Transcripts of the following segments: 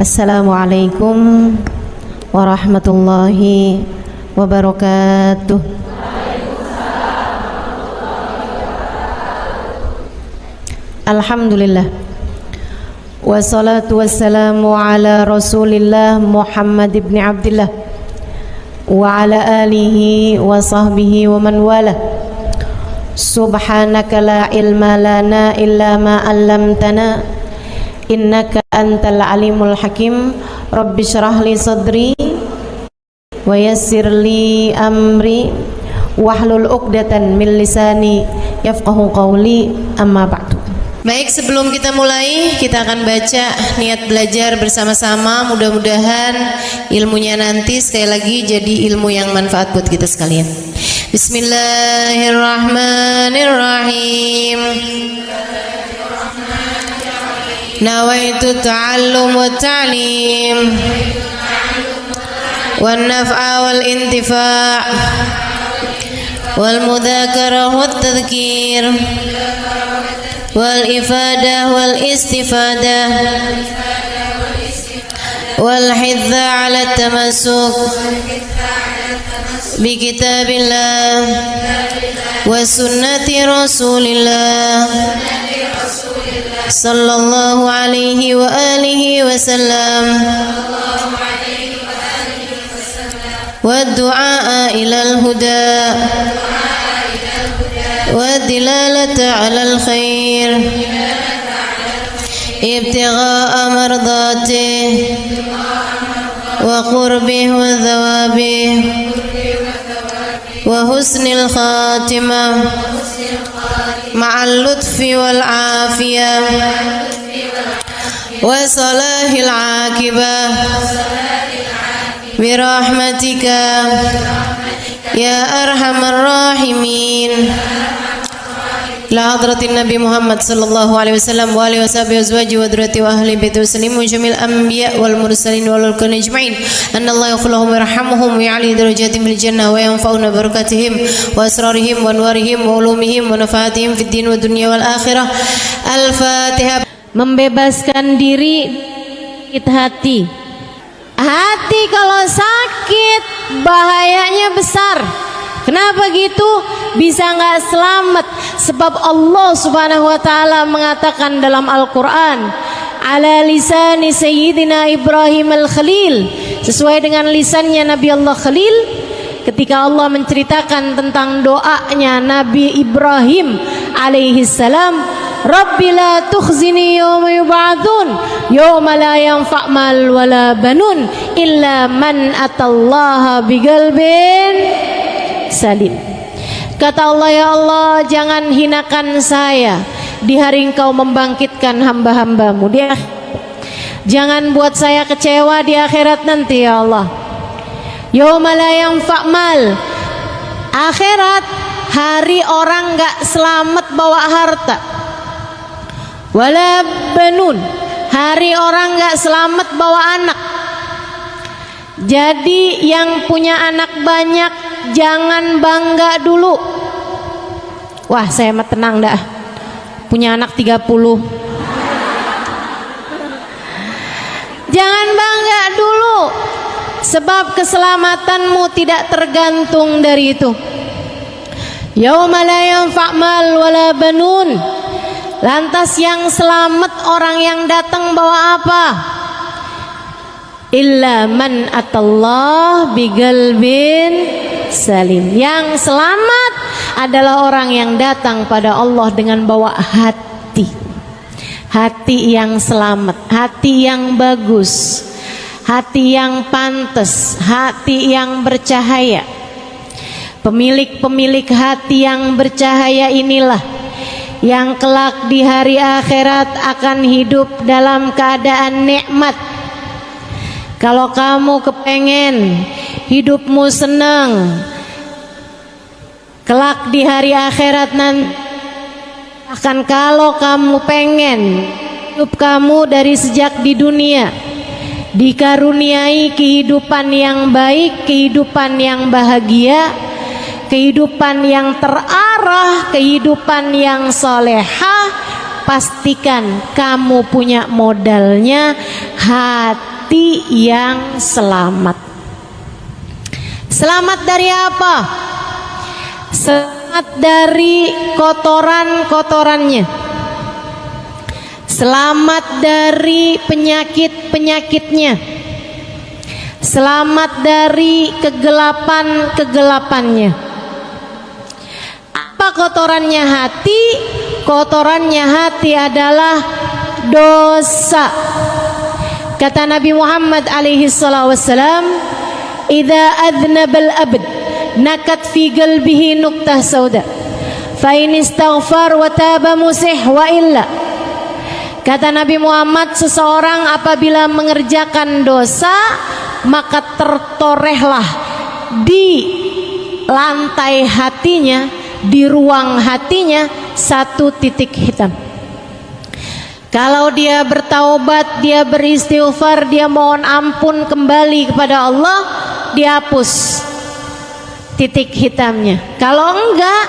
Assalamualaikum warahmatullahi wabarakatuh. Alhamdulillah, wassalatu wassalamu ala rasulillah Muhammad ibn Abdillah wa ala alihi wa sahbihi wa man wala. Subhanaka la ilma lana illa ma 'allamtana innaka antal alimul hakim. Rabbi syrah li sadri wa yassir li amri wahlul 'uqdatan min lisani yafqahu qawli. Amma ba'du. Baik, sebelum kita mulai, kita akan baca niat belajar bersama-sama. Mudah-mudahan ilmunya nanti sekali lagi jadi ilmu yang manfaat buat kita sekalian. Bismillahirrahmanirrahim. Nawaitu ta'allum wa ta'lim wan naf'a wal intifa' wal mudzakarah wat tadhkir wal ifadah wal istifadah wal hidza 'ala tamassuk bi kitabillah wa sunnati rasulillah sallallahu alaihi wa alihi wasallam wa du'a ilal huda wa dilalata 'alal khair ibtigha'a mardatih wa qurbih wa thawabih wa husnil khatimah ma'al lutfi wal afiyah wa salahil aqibah birahmatika ya arhamar rahimin. La hadratin Nabi Muhammad sallallahu alaihi wasallam wa alihi washabihi azwaji wa dzurriyyati wa ahli baiti wa sallim wa jamil anbiya wal mursalin wal ulul ajma'in. Anna Allah yaghfir lahum wa yarhamhum wa ya'li darajatihim bil jannah wa yanfa'una barakatihim wa asrarihim wa anwarihim wa ulumihim wa nafaatihim fid din wa dunya wal akhirah. Al-Fatihah. Membebaskan diri hati. Hati kalau sakit bahayanya besar. Kenapa gitu? Bisa nggak selamat? Sebab Allah Subhanahu wa taala mengatakan dalam Al-Qur'an, ala lisani sayyidina Ibrahim al-Khalil, sesuai dengan lisannya Nabi Allah Khalil, ketika Allah menceritakan tentang doanya Nabi Ibrahim alaihi salam, Rabbi la tukhzini yawma yub'atsun yawma la yanfa' mal wala banun illa man atallaha biqalbin salim. Kata Allah, ya Allah, jangan hinakan saya di hari Engkau membangkitkan hamba-hambamu. Jangan buat saya kecewa di akhirat nanti, ya Allah. Yauma la yanfa' mal. Akhirat, hari orang gak selamat bawa harta. Wala banun, hari orang gak selamat bawa anak. Jadi yang punya anak banyak jangan bangga dulu. Wah, saya mah tenang dah, punya anak 30. Jangan bangga dulu, sebab keselamatanmu tidak tergantung dari itu. Yauma la yanfa' mal wala banun. Lantas yang selamat orang yang datang bawa apa? Illa man atallah biqalbin salim. Yang selamat adalah orang yang datang pada Allah dengan bawa hati. Hati yang selamat, hati yang bagus, hati yang pantas, hati yang bercahaya. Pemilik-pemilik hati yang bercahaya inilah yang kelak di hari akhirat akan hidup dalam keadaan nikmat. Kalau kamu kepengen hidupmu senang, kelak di hari akhirat nanti akan, kalau kamu pengen hidup kamu dari sejak di dunia dikaruniai kehidupan yang baik, kehidupan yang bahagia, kehidupan yang terarah, kehidupan yang solehah, pastikan kamu punya modalnya hati. hati yang selamat. Selamat dari apa? Selamat dari kotoran-kotorannya. Selamat dari penyakit-penyakitnya. Selamat dari kegelapan-kegelapannya. Apa kotorannya hati? Kotorannya hati adalah dosa. Kata Nabi Muhammad alaihi salatu wassalam, "Idza adnabal abd nakat fi qalbihi nuqtah sauda, fa in istaghfar wa taba musih wa illa." Kata Nabi Muhammad, seseorang apabila mengerjakan dosa, maka tertorehlah di lantai hatinya, di ruang hatinya satu titik hitam. Kalau dia bertaubat, dia beristighfar, dia mohon ampun kembali kepada Allah, dihapus titik hitamnya. Kalau enggak,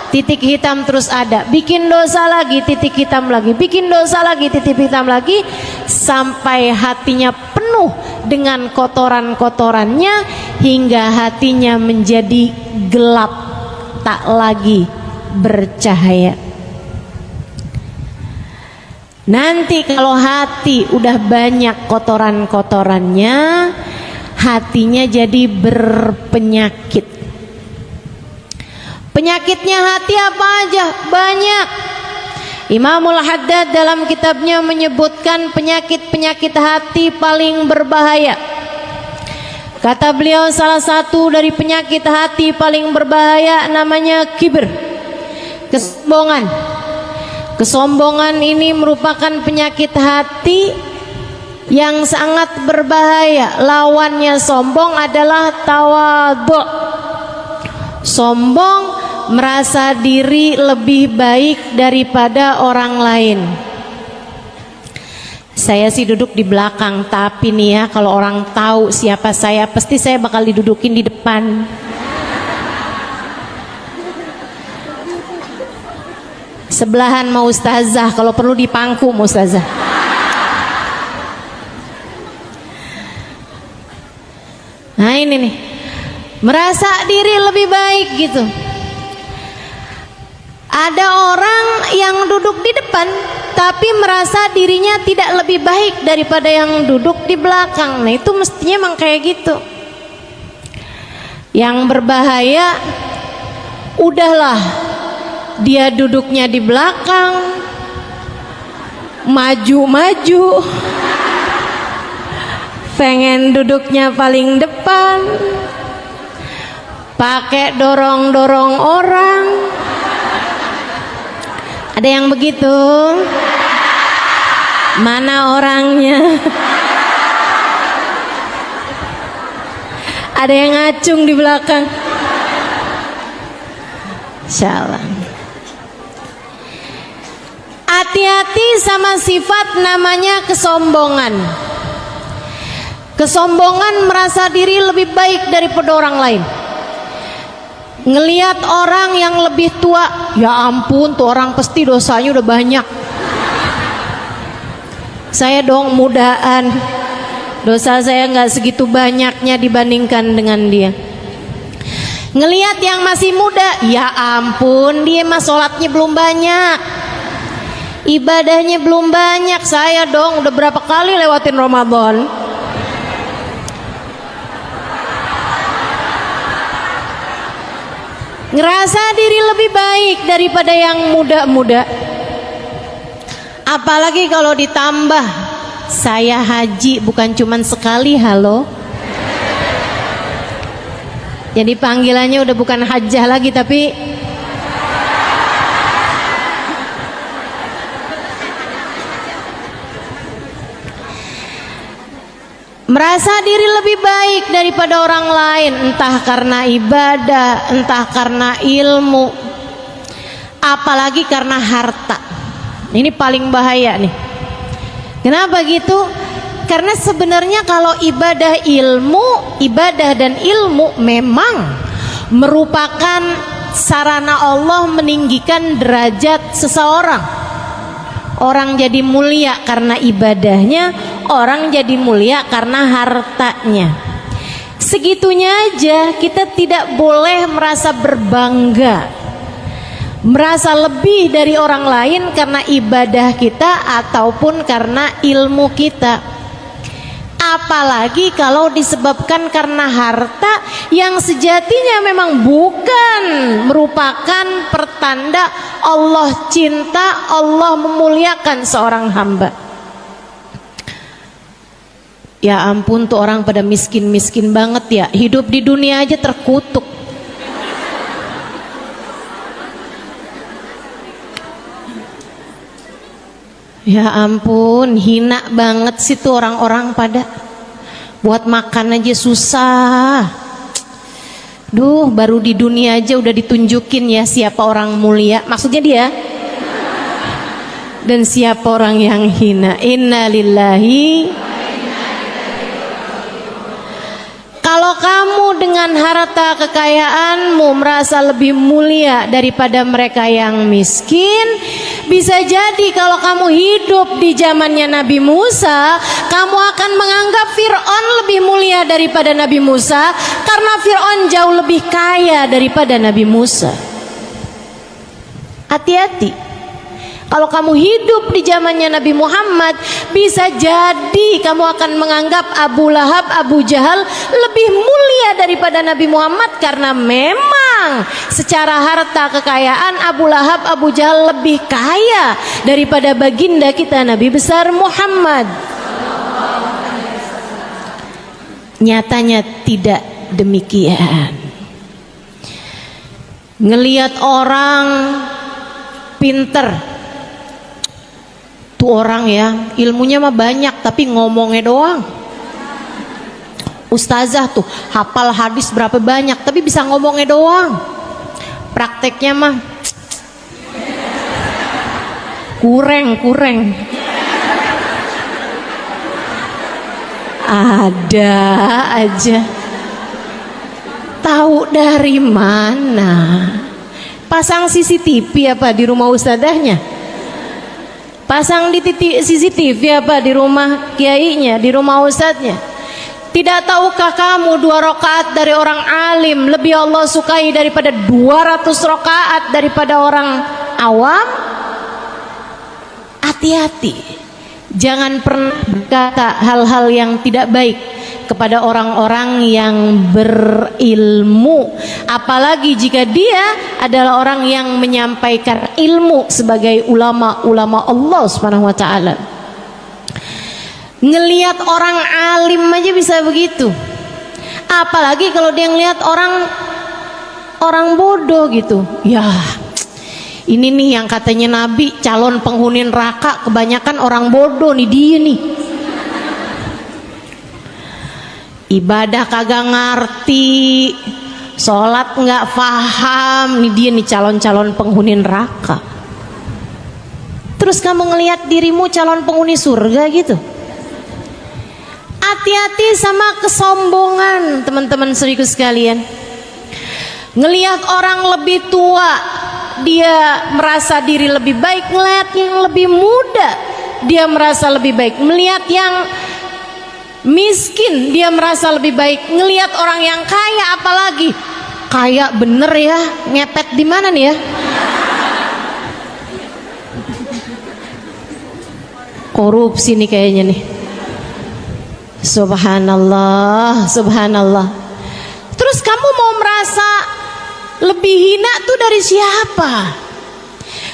titik hitam terus ada. Bikin dosa lagi, titik hitam lagi. Bikin dosa lagi, titik hitam lagi, sampai hatinya penuh dengan kotoran-kotorannya, hingga hatinya menjadi gelap, tak lagi bercahaya. Nanti kalau hati udah banyak kotoran-kotorannya, hatinya jadi berpenyakit. Penyakitnya hati apa aja? Banyak. Imamul Haddad dalam kitabnya menyebutkan penyakit-penyakit hati paling berbahaya. Kata beliau, salah satu dari penyakit hati paling berbahaya namanya kibir, kesombongan. Kesombongan ini merupakan penyakit hati yang sangat berbahaya. Lawannya sombong adalah tawadhu. Sombong merasa diri lebih baik daripada orang lain. Saya sih duduk di belakang, tapi nih ya, kalau orang tahu siapa saya, pasti saya bakal didudukin di depan. Sebelahan mau ustazah, kalau perlu dipangku mau ustazah. Nah ini nih, merasa diri lebih baik gitu. Ada orang yang duduk di depan tapi merasa dirinya tidak lebih baik daripada yang duduk di belakang. Nah itu mestinya emang kayak gitu. Yang berbahaya, udahlah dia duduknya di belakang, maju-maju, pengen duduknya paling depan, pakai dorong-dorong orang. Ada yang begitu? Mana orangnya? Ada yang ngacung di belakang. Insyaallah. Hati-hati sama sifat namanya kesombongan. Kesombongan merasa diri lebih baik daripada orang lain. Ngelihat orang yang lebih tua, ya ampun tuh orang pasti dosanya udah banyak. Saya dong mudaan, dosa saya nggak segitu banyaknya dibandingkan dengan dia. Ngelihat yang masih muda, ya ampun dia mah sholatnya belum banyak, ibadahnya belum banyak. Saya dong udah berapa kali lewatin Ramadan. Ngerasa diri lebih baik daripada yang muda-muda. Apalagi kalau ditambah saya haji bukan cuman sekali, halo. Jadi panggilannya udah bukan hajjah lagi, tapi merasa diri lebih baik daripada orang lain, entah karena ibadah, entah karena ilmu, apalagi karena harta. Ini paling bahaya nih. Kenapa gitu? Karena sebenarnya kalau ibadah dan ilmu memang merupakan sarana Allah meninggikan derajat seseorang. Orang jadi mulia karena ibadahnya, orang jadi mulia karena hartanya. Segitunya aja, kita tidak boleh merasa berbangga, merasa lebih dari orang lain karena ibadah kita ataupun karena ilmu kita. Apalagi kalau disebabkan karena harta yang sejatinya memang bukan merupakan pertanda Allah cinta, Allah memuliakan seorang hamba. Ya ampun, tuh orang pada miskin-miskin banget ya, hidup di dunia aja terkutuk. Ya ampun, hina banget sih tuh orang-orang pada buat makan aja susah. Duh, baru di dunia aja udah ditunjukin ya siapa orang mulia, maksudnya dia, dan siapa orang yang hina. Innalillahi. Kalau kamu dengan harta kekayaanmu merasa lebih mulia daripada mereka yang miskin, bisa jadi kalau kamu hidup di zamannya Nabi Musa, kamu akan menganggap Fir'aun lebih mulia daripada Nabi Musa, karena Fir'aun jauh lebih kaya daripada Nabi Musa. Hati-hati. Kalau kamu hidup di zamannya Nabi Muhammad, bisa jadi kamu akan menganggap Abu Lahab, Abu Jahal lebih mulia daripada Nabi Muhammad, karena memang secara harta kekayaan Abu Lahab, Abu Jahal lebih kaya daripada baginda kita Nabi besar Muhammad. Nyatanya tidak demikian. Ngelihat orang pinter, tuh orang ya ilmunya mah banyak tapi ngomongnya doang. Ustazah tuh hafal hadis berapa banyak tapi bisa ngomongnya doang, prakteknya mah kurang. Ada aja. Tahu dari mana? Pasang CCTV apa di rumah ustazahnya? Pasang di CCTV apa di rumah kiainya, di rumah ustadznya? Tidak tahukah kamu 2 rakaat dari orang alim lebih Allah sukai daripada 200 rakaat daripada orang awam? Hati-hati, jangan pernah berkata hal-hal yang tidak baik kepada orang-orang yang berilmu, apalagi jika dia adalah orang yang menyampaikan ilmu sebagai ulama-ulama Allah Subhanahu wa taala. Ngelihat orang alim aja bisa begitu, apalagi kalau dia ngelihat orang bodoh gitu. Ya, ini nih yang katanya Nabi calon penghuni neraka, kebanyakan orang bodoh nih dia nih. Ibadah kagak ngerti, sholat nggak paham, nih dia nih calon-calon penghuni neraka. Terus kamu ngelihat dirimu calon penghuni surga gitu. Hati-hati sama kesombongan, teman-teman seriku sekalian. Ngelihat orang lebih tua, dia merasa diri lebih baik. Ngelihat yang lebih muda, dia merasa lebih baik. Melihat yang miskin, dia merasa lebih baik. Ngelihat orang yang kaya, apalagi kaya bener ya, ngepet di mana nih ya? Korupsi nih kayaknya nih. Subhanallah, subhanallah. Terus kamu mau merasa lebih hina tuh dari siapa?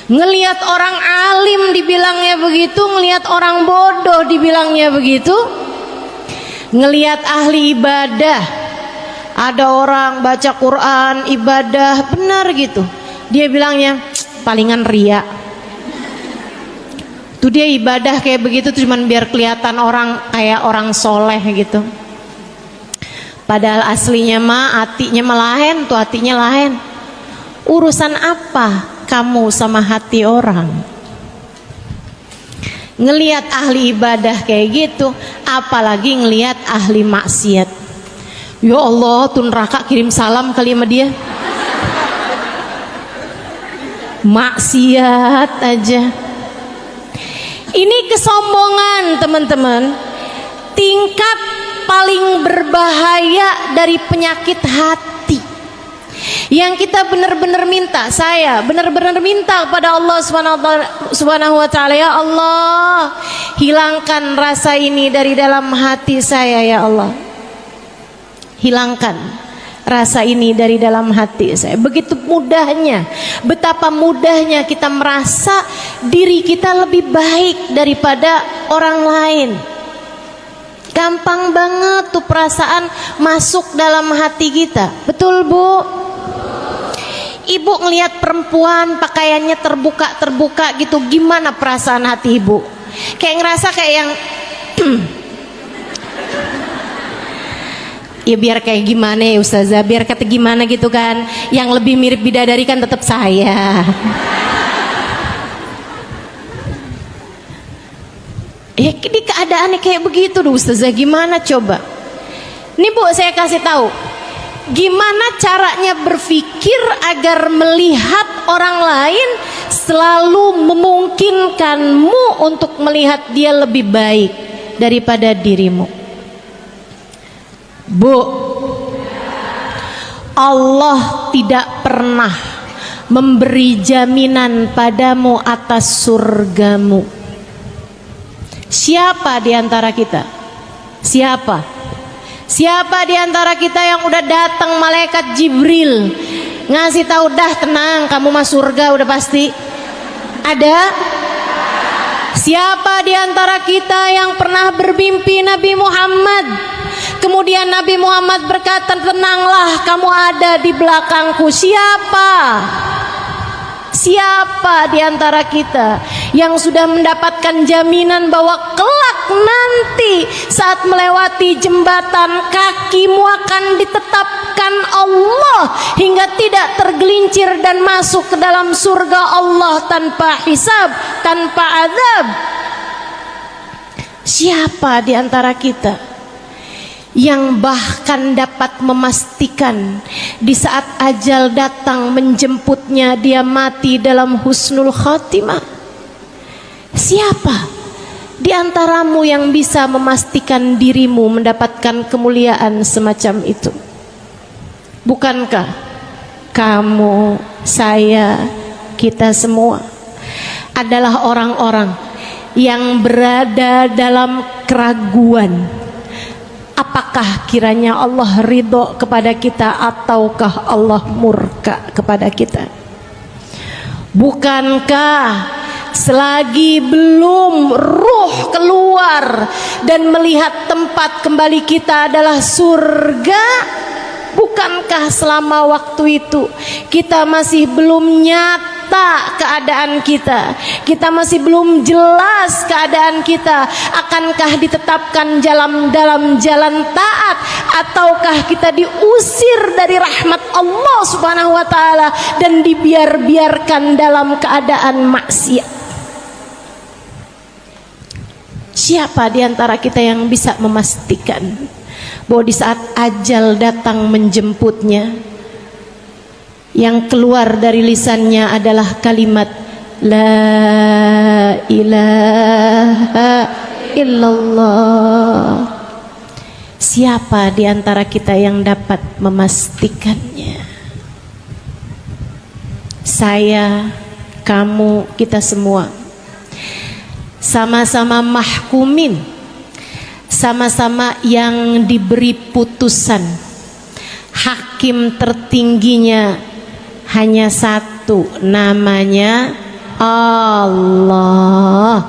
Ngelihat orang alim dibilangnya begitu, ngelihat orang bodoh dibilangnya begitu. Ngelihat ahli ibadah, ada orang baca Quran, ibadah benar gitu, dia bilangnya palingan ria. Tuh dia ibadah kayak begitu cuman biar kelihatan orang kayak orang soleh gitu. Padahal aslinya mah hatinya lain, tuh hatinya lain. Urusan apa kamu sama hati orang? Ngelihat ahli ibadah kayak gitu, apalagi ngelihat ahli maksiat. Ya Allah, tuh neraka kirim salam kali sama dia. Maksiat aja. Ini kesombongan, teman-teman. tingkat paling berbahaya dari penyakit hati yang kita benar-benar minta. Saya benar-benar minta kepada Allah Subhanahu wa taala, ya Allah, hilangkan rasa ini dari dalam hati saya, ya Allah. Hilangkan rasa ini dari dalam hati saya. Begitu mudahnya, betapa mudahnya kita merasa diri kita lebih baik daripada orang lain. Gampang banget tuh perasaan masuk dalam hati kita. Betul, Bu? Ibu ngelihat perempuan pakaiannya terbuka gitu, gimana perasaan hati ibu? Kayak ngerasa kayak yang ya biar kayak gimana ya Ustazah, biar kata gimana gitu kan. Yang lebih mirip bidadari kan tetap saya. Ya di keadaannya kayak begitu tuh Ustazah, gimana coba? Nih Bu, saya kasih tahu gimana caranya berpikir agar melihat orang lain selalu memungkinkanmu untuk melihat dia lebih baik daripada dirimu. Bu, Allah tidak pernah memberi jaminan padamu atas surgamu. Siapa di antara kita? Siapa di antara kita yang udah datang malaikat Jibril ngasih tahu, dah tenang, kamu masuk surga udah pasti? Ada? Siapa di antara kita yang pernah bermimpi Nabi Muhammad? Kemudian Nabi Muhammad berkata, tenanglah, kamu ada di belakangku. Siapa di antara kita yang sudah mendapatkan jaminan bahwa kelak nanti saat melewati jembatan kakimu akan ditetapkan Allah hingga tidak tergelincir dan masuk ke dalam surga Allah tanpa hisab, tanpa azab? Siapa di antara kita yang bahkan dapat memastikan di saat ajal datang menjemputnya dia mati dalam husnul khatimah? Siapa di antaramu yang bisa memastikan dirimu mendapatkan kemuliaan semacam itu? Bukankah kamu, saya, kita semua adalah orang-orang yang berada dalam keraguan, apakah kiranya Allah ridho kepada kita ataukah Allah murka kepada kita? Bukankah selagi belum ruh keluar dan melihat tempat kembali kita adalah surga, bukankah selama waktu itu kita masih belum nyata keadaan kita masih belum jelas keadaan kita? Akankah ditetapkan dalam jalan taat ataukah kita diusir dari rahmat Allah Subhanahu wa taala dan dibiarkan dalam keadaan maksiat? Siapa di antara kita yang bisa memastikan bahwa di saat ajal datang menjemputnya, yang keluar dari lisannya adalah kalimat La ilaha illallah? Siapa di antara kita yang dapat memastikannya? Saya, kamu, kita semua sama-sama mahkumin, sama-sama yang diberi putusan. Hakim tertingginya hanya satu, namanya Allah,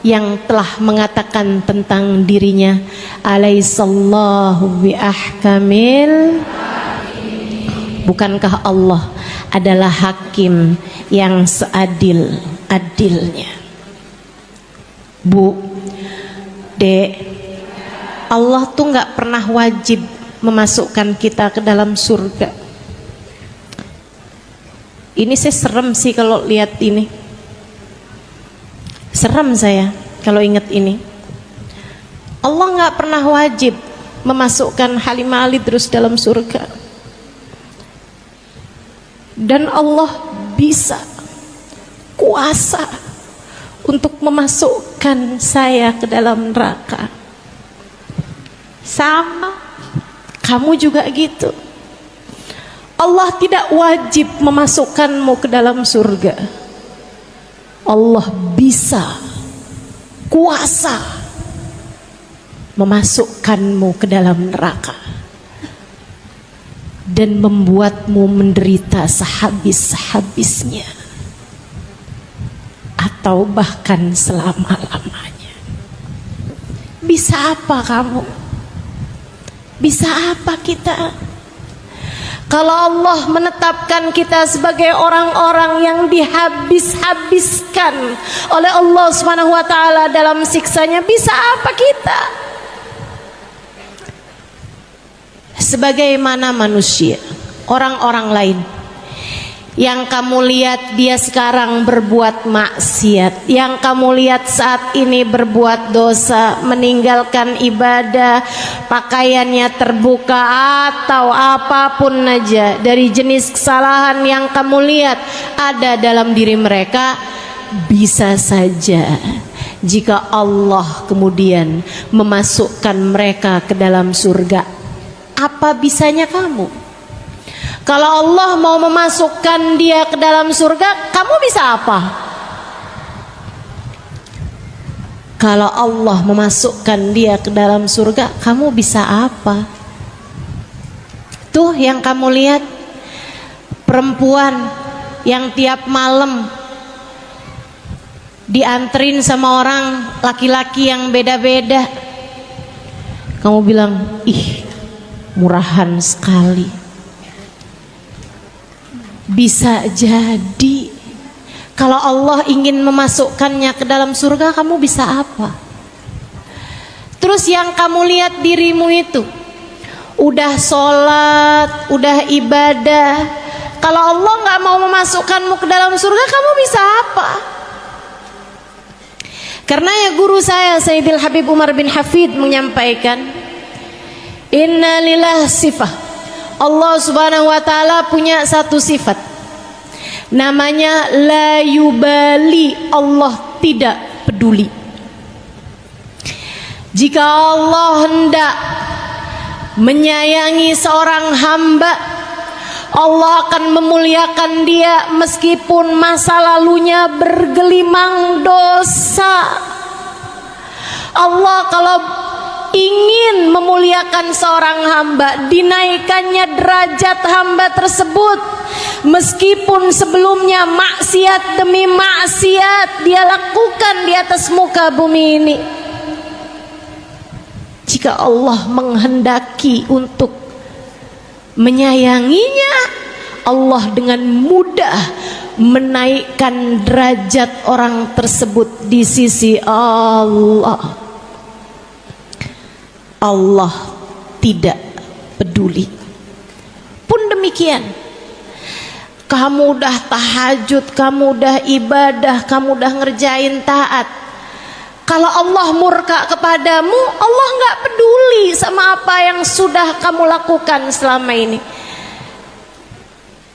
yang telah mengatakan tentang dirinya, alaihissallahu biahkamil. Bukankah Allah adalah hakim yang seadil-adilnya? Bu, Dek, Allah tuh gak pernah wajib memasukkan kita ke dalam surga. Ini saya serem sih kalau lihat ini. Serem saya kalau ingat ini. Allah gak pernah wajib memasukkan Halimah Ali terus dalam surga. Dan Allah bisa, kuasa untuk memasukkan saya ke dalam neraka. Sama, kamu juga gitu. Allah tidak wajib memasukkanmu ke dalam surga. Allah bisa, kuasa memasukkanmu ke dalam neraka dan membuatmu menderita sehabis-habisnya atau bahkan selama-lamanya. Bisa apa kamu? Bisa apa kita? Kalau Allah menetapkan kita sebagai orang-orang yang dihabis-habiskan oleh Allah Subhanahu wa taala dalam siksanya, bisa apa kita? Sebagaimana manusia, orang-orang lain yang kamu lihat dia sekarang berbuat maksiat, yang kamu lihat saat ini berbuat dosa, meninggalkan ibadah, pakaiannya terbuka atau apapun aja dari jenis kesalahan yang kamu lihat ada dalam diri mereka, bisa saja jika Allah kemudian memasukkan mereka ke dalam surga. Apa bisanya kamu? Kalau Allah mau memasukkan dia ke dalam surga, kamu bisa apa? Kalau Allah memasukkan dia ke dalam surga, kamu bisa apa? Tuh yang kamu lihat, perempuan yang tiap malam dianterin sama orang laki-laki yang beda-beda. Kamu bilang, ih, murahan sekali. Bisa jadi kalau Allah ingin memasukkannya ke dalam surga, kamu bisa apa? Terus yang kamu lihat dirimu itu udah sholat, udah ibadah, kalau Allah nggak mau memasukkanmu ke dalam surga, kamu bisa apa? Karena ya guru saya Sayyidil Habib Umar bin Hafid menyampaikan, inna lillah sifah, Allah Subhanahu wa taala punya satu sifat namanya la yubali, Allah tidak peduli. Jika Allah hendak menyayangi seorang hamba, Allah akan memuliakan dia meskipun masa lalunya bergelimang dosa. Allah kalau ingin memuliakan seorang hamba, dinaikannya derajat hamba tersebut meskipun sebelumnya maksiat demi maksiat dia lakukan di atas muka bumi ini. Jika Allah menghendaki untuk menyayanginya, Allah dengan mudah menaikkan derajat orang tersebut di sisi Allah. Allah tidak peduli. Pun demikian, kamu udah tahajud, kamu udah ibadah, kamu udah ngerjain taat, kalau Allah murka kepadamu, Allah nggak peduli sama apa yang sudah kamu lakukan selama ini.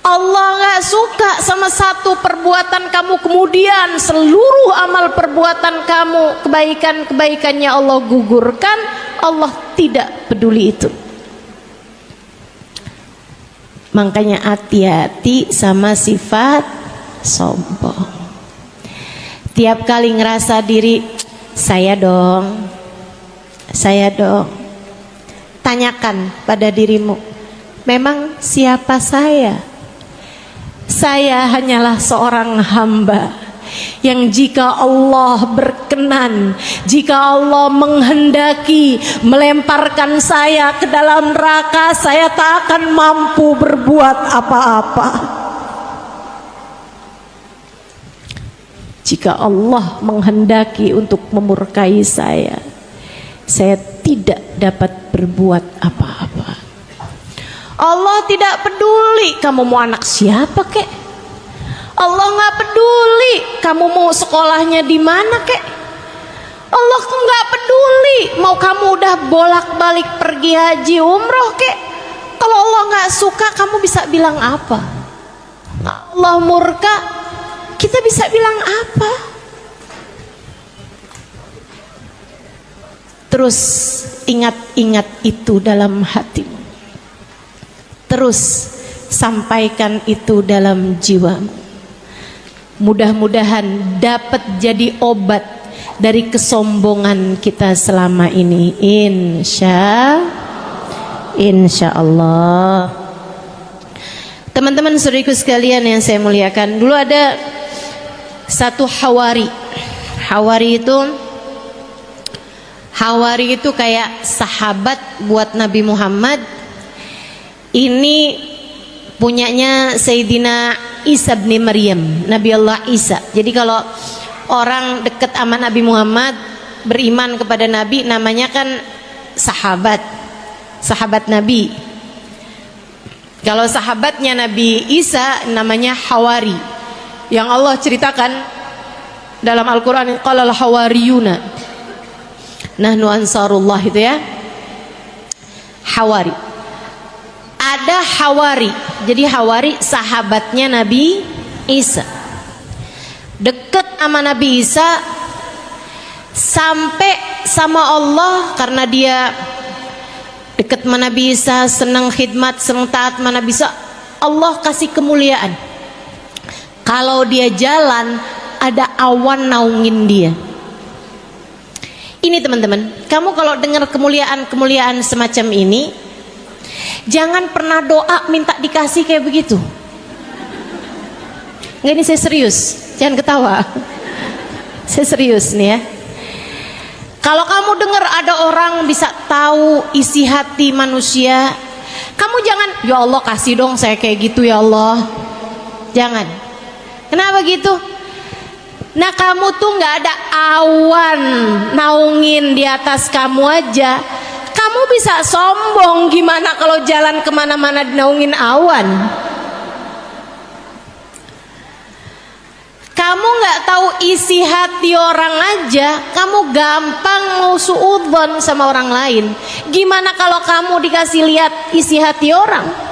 Allah nggak suka sama satu perbuatan kamu, kemudian seluruh amal perbuatan kamu, kebaikan-kebaikannya Allah gugurkan. Allah tidak peduli itu. Makanya hati-hati sama sifat sombong. Tiap kali ngerasa diri, saya dong, tanyakan pada dirimu, memang siapa saya? Saya hanyalah seorang hamba yang jika Allah berkenan, jika Allah menghendaki melemparkan saya ke dalam neraka, saya tak akan mampu berbuat apa-apa. Jika Allah menghendaki untuk memurkai saya tidak dapat berbuat apa-apa. Allah tidak peduli kamu mau anak siapa kek. Allah nggak peduli kamu mau sekolahnya di mana kek. Allah nggak peduli mau kamu udah bolak-balik pergi haji umroh kek. Kalau Allah nggak suka, kamu bisa bilang apa? Allah murka, kita bisa bilang apa? terus ingat-ingat itu dalam hatimu. Terus sampaikan itu dalam jiwamu. Mudah-mudahan dapat jadi obat dari kesombongan kita selama ini. Insya Allah. Teman-teman saudaraku sekalian yang saya muliakan, dulu ada satu Hawari. Hawari itu kayak sahabat buat Nabi Muhammad. Ini punyanya Sayyidina Isa bin Maryam, Nabi Allah Isa. Jadi kalau orang dekat sama Nabi Muhammad, beriman kepada Nabi, namanya kan sahabat Nabi. Kalau sahabatnya Nabi Isa namanya Hawari. Yang Allah ceritakan dalam Al-Quran, qalal hawariyuna nahnu ansarullah, itu ya, Hawari. Ada Hawari. Jadi Hawari sahabatnya Nabi Isa, dekat sama Nabi Isa, sampai sama Allah karena dia dekat sama Nabi Isa, senang khidmat, senang taat sama Nabi Isa. Allah kasih kemuliaan. Kalau dia jalan ada awan naungin dia. Ini teman-teman, kamu kalau dengar kemuliaan semacam ini, jangan pernah doa minta dikasih kayak begitu. Nggak, ini saya serius, jangan ketawa. Saya serius nih ya. Kalau kamu dengar ada orang bisa tahu isi hati manusia, kamu jangan, ya Allah kasih dong saya kayak gitu ya Allah. Jangan. Kenapa gitu? Nah, kamu tuh nggak ada awan naungin di atas kamu aja, kamu bisa sombong. Gimana kalau jalan kemana-mana dinaungin awan? Kamu nggak tahu isi hati orang aja, kamu gampang mau suudzon sama orang lain. Gimana kalau kamu dikasih lihat isi hati orang?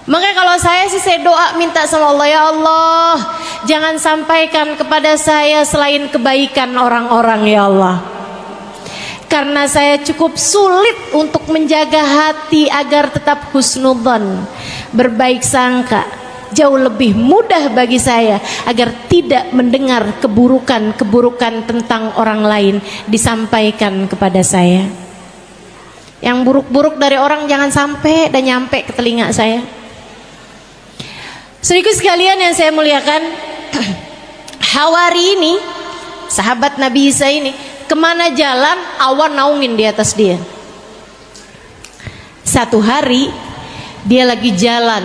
Makanya kalau saya sih, saya doa minta sama Allah, ya Allah, jangan sampaikan kepada saya selain kebaikan orang-orang ya Allah. Karena saya cukup sulit untuk menjaga hati agar tetap husnudzon, berbaik sangka. Jauh lebih mudah bagi saya agar tidak mendengar keburukan-keburukan tentang orang lain disampaikan kepada saya. Yang buruk-buruk dari orang jangan sampai dan nyampe ke telinga saya. Saudaraku sekalian yang saya muliakan, Hawari ini, sahabat Nabi Isa ini, kemana jalan awan naungin di atas dia. Satu hari dia lagi jalan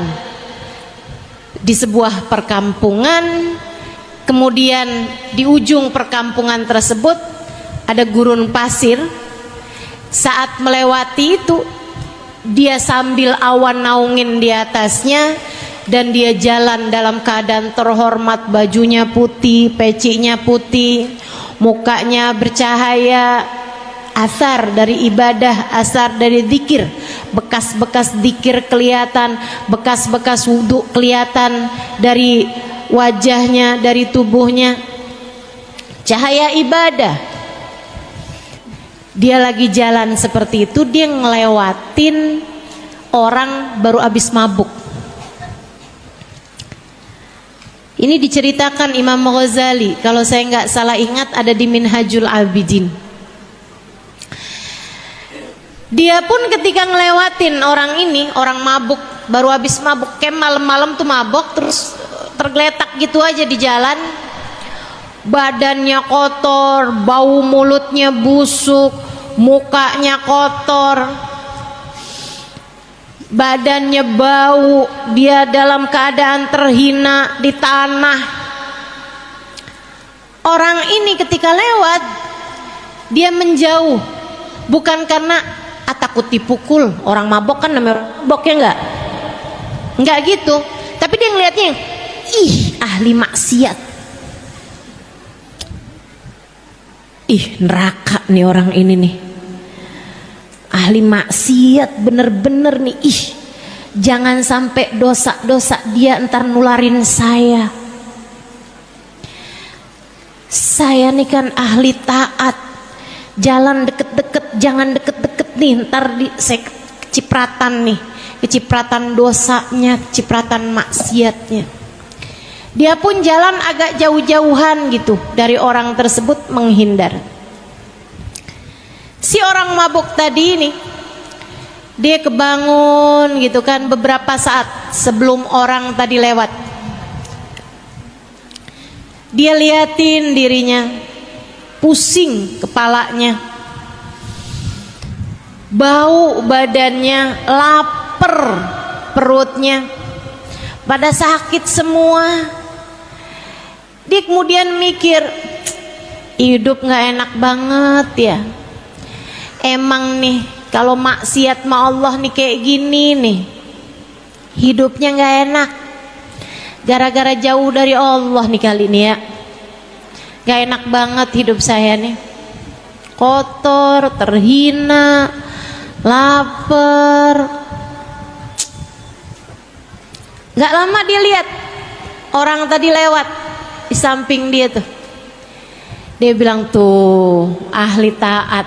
di sebuah perkampungan, kemudian di ujung perkampungan tersebut ada gurun pasir. Saat melewati itu, dia sambil awan naungin di atasnya, dan dia jalan dalam keadaan terhormat, bajunya putih, pecinya putih, mukanya bercahaya, asar dari ibadah, asar dari zikir, bekas-bekas zikir kelihatan, bekas-bekas wudhu kelihatan dari wajahnya, dari tubuhnya, cahaya ibadah. Dia lagi jalan seperti itu, dia ngelewatin orang baru habis mabuk. Ini diceritakan Imam Ghazali, kalau saya nggak salah ingat ada di Minhajul Abidin. Dia pun ketika ngelewatin orang ini, orang mabuk, baru habis mabuk, kayak malam-malam tuh mabuk, terus tergeletak gitu aja di jalan. Badannya kotor, bau mulutnya busuk, mukanya kotor, badannya bau, dia dalam keadaan terhina di tanah. Orang ini ketika lewat, dia menjauh, bukan karena takut dipukul. Orang mabok kan namanya mabok, ya enggak gitu, tapi dia ngelihatnya, ih ahli maksiat, ih neraka nih orang ini nih, ahli maksiat bener-bener nih, ih jangan sampai dosa-dosa dia ntar nularin saya nih kan ahli taat, Jalan deket-deket, jangan deket-deket nih, ntar saya kecipratan nih, kecipratan dosanya, kecipratan maksiatnya. Dia pun jalan agak jauh-jauhan gitu dari orang tersebut, menghindar. Si orang mabuk tadi ini, dia kebangun gitu kan beberapa saat sebelum orang tadi lewat. Dia liatin dirinya, pusing kepalanya, bau badannya, lapar perutnya, pada sakit semua. Dia kemudian mikir, hidup gak enak banget ya. Emang nih kalau maksiat sama Allah nih kayak gini nih, hidupnya gak enak. Gara-gara jauh dari Allah nih kali ini ya, gak enak banget hidup saya nih. Kotor, terhina, lapar. Gak lama dia lihat orang tadi lewat di samping dia tuh. Dia bilang, tuh ahli taat,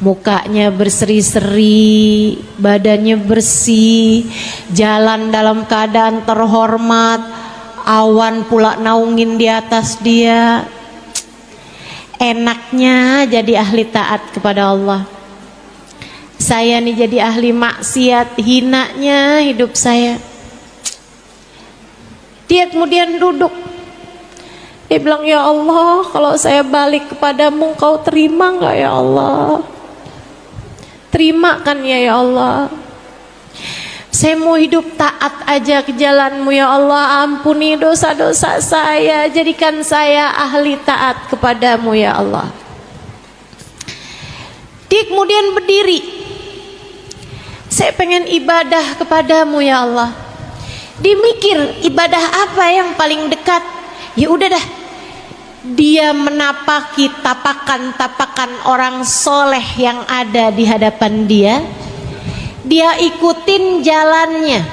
mukanya berseri-seri, badannya bersih, jalan dalam keadaan terhormat, awan pula naungin di atas dia. Enaknya jadi ahli taat kepada Allah. Saya nih jadi ahli maksiat, hinanya hidup saya. Dia kemudian duduk. Dia bilang, ya Allah, kalau saya balik kepadamu, Engkau terima gak ya Allah? Terima kan ya Allah? Saya mau hidup taat aja ke jalanmu ya Allah. Ampuni dosa-dosa saya, jadikan saya ahli taat kepadamu ya Allah. Dia kemudian berdiri. Saya pengen ibadah kepadamu ya Allah. Dia mikir, ibadah apa yang paling dekat? Ya udah dah, dia menapaki tapakan-tapakan orang soleh yang ada di hadapan dia. Dia ikutin jalannya,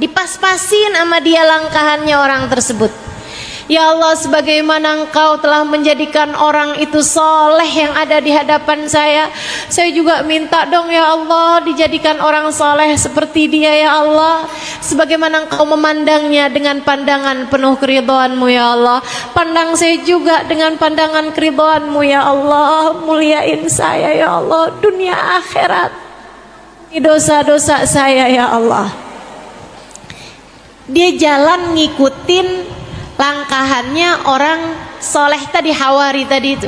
dipas-pasin sama dia langkahannya orang tersebut. Ya Allah, sebagaimana Engkau telah menjadikan orang itu soleh yang ada di hadapan saya juga minta dong ya Allah, dijadikan orang soleh seperti dia ya Allah. Sebagaimana Engkau memandangnya dengan pandangan penuh keridhaan-Mu ya Allah, pandang saya juga dengan pandangan keridhaan-Mu ya Allah. Muliain saya ya Allah, dunia akhirat, dosa-dosa saya ya Allah. Dia jalan ngikutin langkahannya orang soleh tadi, Hawari tadi itu.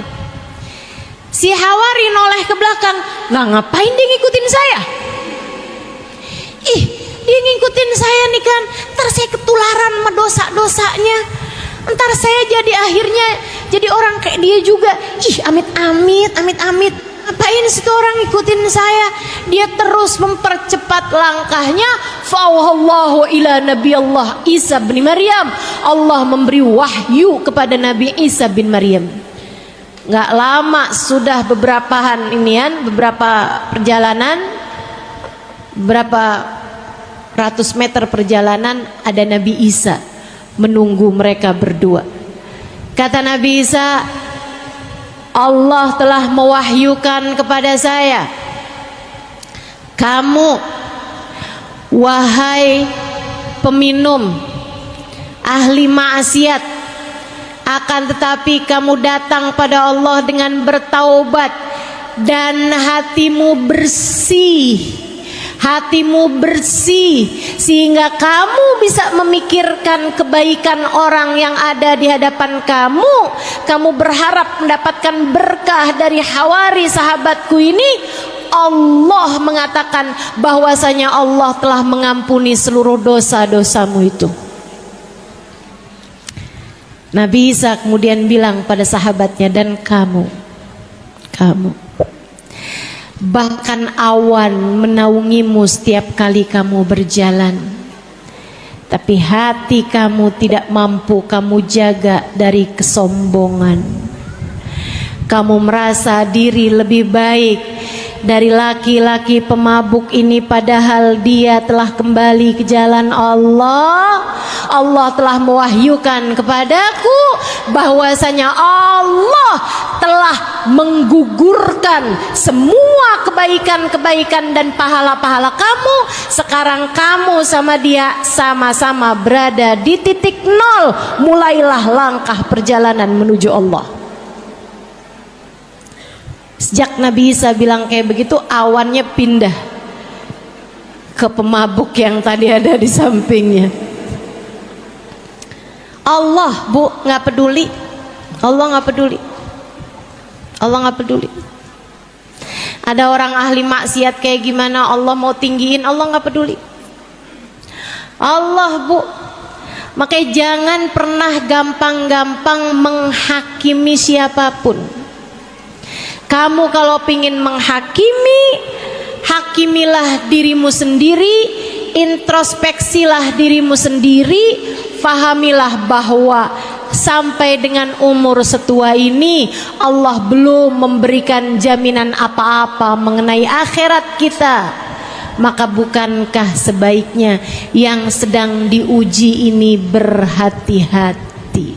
Si Hawari noleh ke belakang, lah ngapain dia ngikutin saya? Ih, dia ngikutin saya nih kan, ntar saya ketularan sama dosa-dosanya, ntar saya jadi akhirnya jadi orang kayak dia juga. Ih, amit-amit, amit-amit. Ngapain situ orang ngikutin saya? Dia terus mempercepat langkahnya. Fa'auhallahu ila Nabi Allah Isa bin Maryam. Allah memberi wahyu kepada Nabi Isa bin Maryam. Gak lama sudah beberapa perjalanan, berapa ratus meter perjalanan, ada Nabi Isa menunggu mereka berdua. Kata Nabi Isa, Allah telah mewahyukan kepada saya, kamu wahai peminum ahli maksiat, akan tetapi kamu datang pada Allah dengan bertaubat dan hatimu bersih. Hatimu bersih sehingga kamu bisa memikirkan kebaikan orang yang ada di hadapan kamu. Kamu berharap mendapatkan berkah dari Hawari sahabatku ini. Allah mengatakan bahwasanya Allah telah mengampuni seluruh dosa-dosamu itu. Nabi Isa kemudian bilang pada sahabatnya, dan kamu bahkan awan menaungimu setiap kali kamu berjalan, tapi hati kamu tidak mampu kamu jaga dari kesombongan. Kamu merasa diri lebih baik dari laki-laki pemabuk ini, padahal dia telah kembali ke jalan Allah. Allah telah mewahyukan kepadaku bahwasanya Allah telah menggugurkan semua kebaikan-kebaikan dan pahala-pahala kamu. Sekarang kamu sama dia sama-sama berada di titik nol. Mulailah langkah perjalanan menuju Allah. Sejak Nabi Isa bilang kayak begitu, awannya pindah ke pemabuk yang tadi ada di sampingnya. Allah, Bu, nggak peduli. Allah nggak peduli. Allah nggak peduli. Ada orang ahli maksiat kayak gimana, Allah mau tinggiin, Allah nggak peduli. Allah, Bu. Makanya jangan pernah gampang-gampang menghakimi siapapun. Kamu kalau pingin menghakimi, hakimilah dirimu sendiri, introspeksilah dirimu sendiri, fahamilah bahwa sampai dengan umur setua ini Allah belum memberikan jaminan apa-apa mengenai akhirat kita. Maka bukankah sebaiknya yang sedang diuji ini berhati-hati?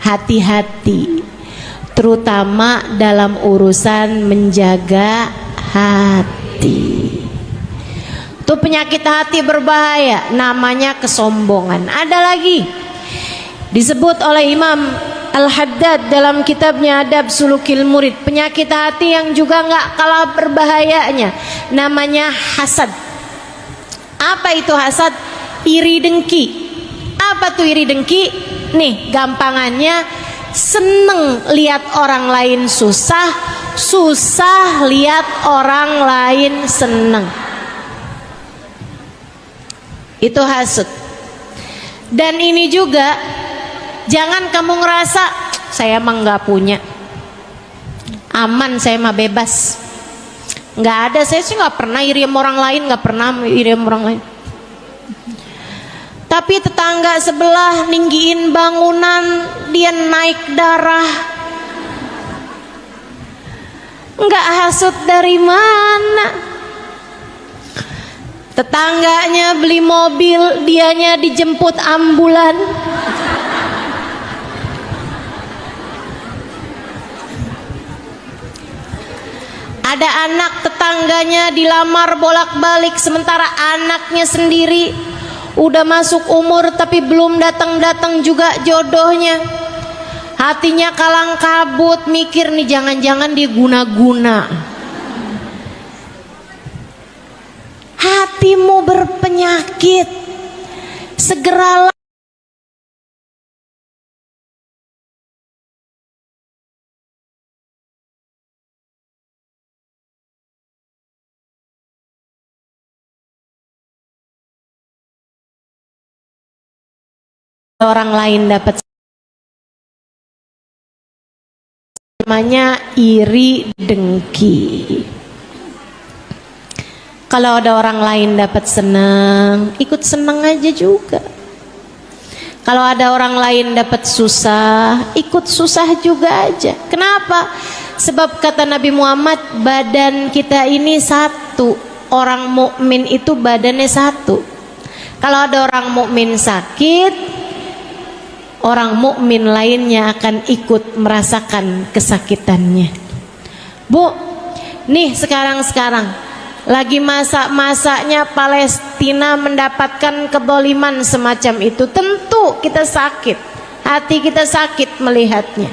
Hati-hati, terutama dalam urusan menjaga hati. Itu penyakit hati berbahaya, namanya kesombongan. Ada lagi disebut oleh Imam Al-Haddad dalam kitabnya Adab Sulukil Murid, penyakit hati yang juga nggak kalah berbahayanya, namanya hasad. Apa itu hasad? Iri dengki. Apa tuh iri dengki? Nih gampangannya, seneng lihat orang lain susah, susah lihat orang lain seneng. Itu hasad. Dan ini juga, jangan kamu ngerasa saya emang nggak punya, aman, saya mah bebas, nggak ada, saya sih nggak pernah iri sama orang lain, nggak pernah iri sama orang lain. Tapi tetangga sebelah ninggiin bangunan, dia naik darah, nggak hasut dari mana? Tetangganya beli mobil, dianya dijemput ambulan. Ada anak tetangganya dilamar bolak-balik, sementara anaknya sendiri udah masuk umur tapi belum datang-datang juga jodohnya. Hatinya kalang kabut, mikir nih jangan-jangan dia guna-guna. Hatimu berpenyakit, segeralah orang lain dapat, namanya iri dengki. Kalau ada orang lain dapat senang, ikut senang aja juga. Kalau ada orang lain dapat susah, ikut susah juga aja. Kenapa? Sebab kata Nabi Muhammad, badan kita ini satu. Orang mukmin itu badannya satu. Kalau ada orang mukmin sakit, orang mukmin lainnya akan ikut merasakan kesakitannya. Bu, nih sekarang lagi masa-masanya Palestina mendapatkan kedoliman semacam itu. Tentu kita sakit, hati kita sakit melihatnya.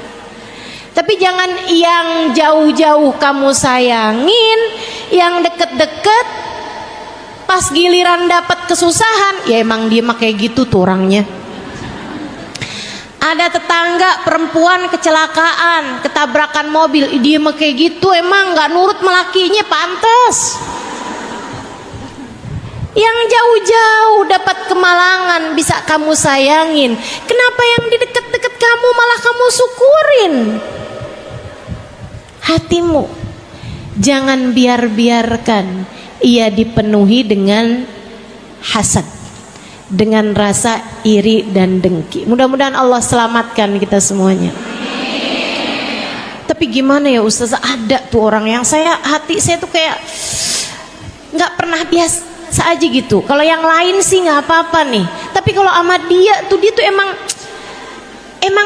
Tapi jangan yang jauh-jauh kamu sayangin, yang deket-deket pas giliran dapat kesusahan, ya emang dia mah kayak gitu tuh orangnya. Ada tetangga perempuan kecelakaan, ketabrakan mobil, dia mah kayak gitu, emang nggak nurut melakinya, pantes. Yang jauh-jauh dapat kemalangan bisa kamu sayangin, kenapa yang di dekat-dekat kamu malah kamu syukurin? Hatimu jangan biarkan ia dipenuhi dengan hasad, dengan rasa iri dan dengki. Mudah-mudahan Allah selamatkan kita semuanya. Tapi Tapi gimana ya Ustazah, ada tuh orang yang hati saya tuh kayak nggak pernah biasa aja gitu. Kalau yang lain sih nggak apa-apa nih, tapi kalau sama dia tuh emang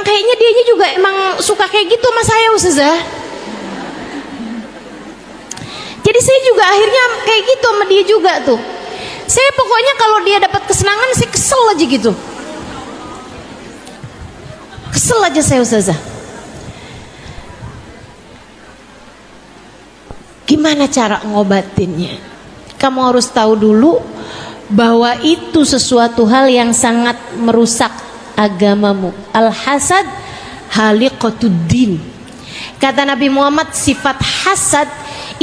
kayaknya dianya juga emang suka kayak gitu sama saya Ustazah. Jadi saya juga akhirnya kayak gitu sama dia juga tuh. Saya pokoknya kalau dia dapat kesenangan saya kesel aja gitu. Kesel aja saya Ustazah. Gimana cara ngobatinnya? Kamu harus tahu dulu bahwa itu sesuatu hal yang sangat merusak agamamu. Al-hasad haliqatuddin. Kata Nabi Muhammad, sifat hasad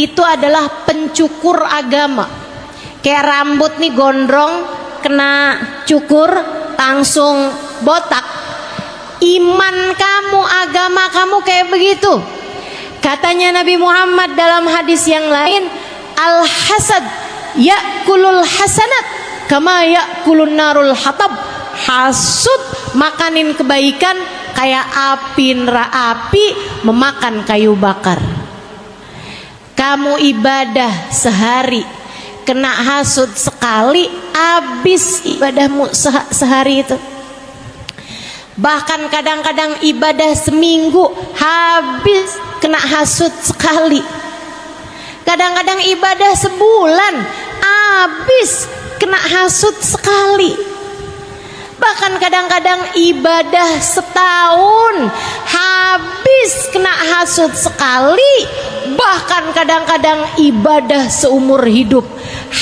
itu adalah pencukur agama. Kayak rambut nih gondrong, kena cukur langsung botak. Iman kamu, agama kamu kayak begitu. Katanya Nabi Muhammad dalam hadis yang lain, al-hasad ya'kulul hasanat kama ya'kulun narul hatab. Hasud makanin kebaikan kayak api memakan kayu bakar. Kamu ibadah sehari, kena hasud sekali, habis ibadahmu sehari itu. Bahkan kadang-kadang ibadah seminggu, habis kena hasud sekali. Kadang-kadang ibadah sebulan, habis kena hasud sekali. Bahkan kadang-kadang ibadah setahun, habis kena hasud sekali. Bahkan kadang-kadang ibadah seumur hidup,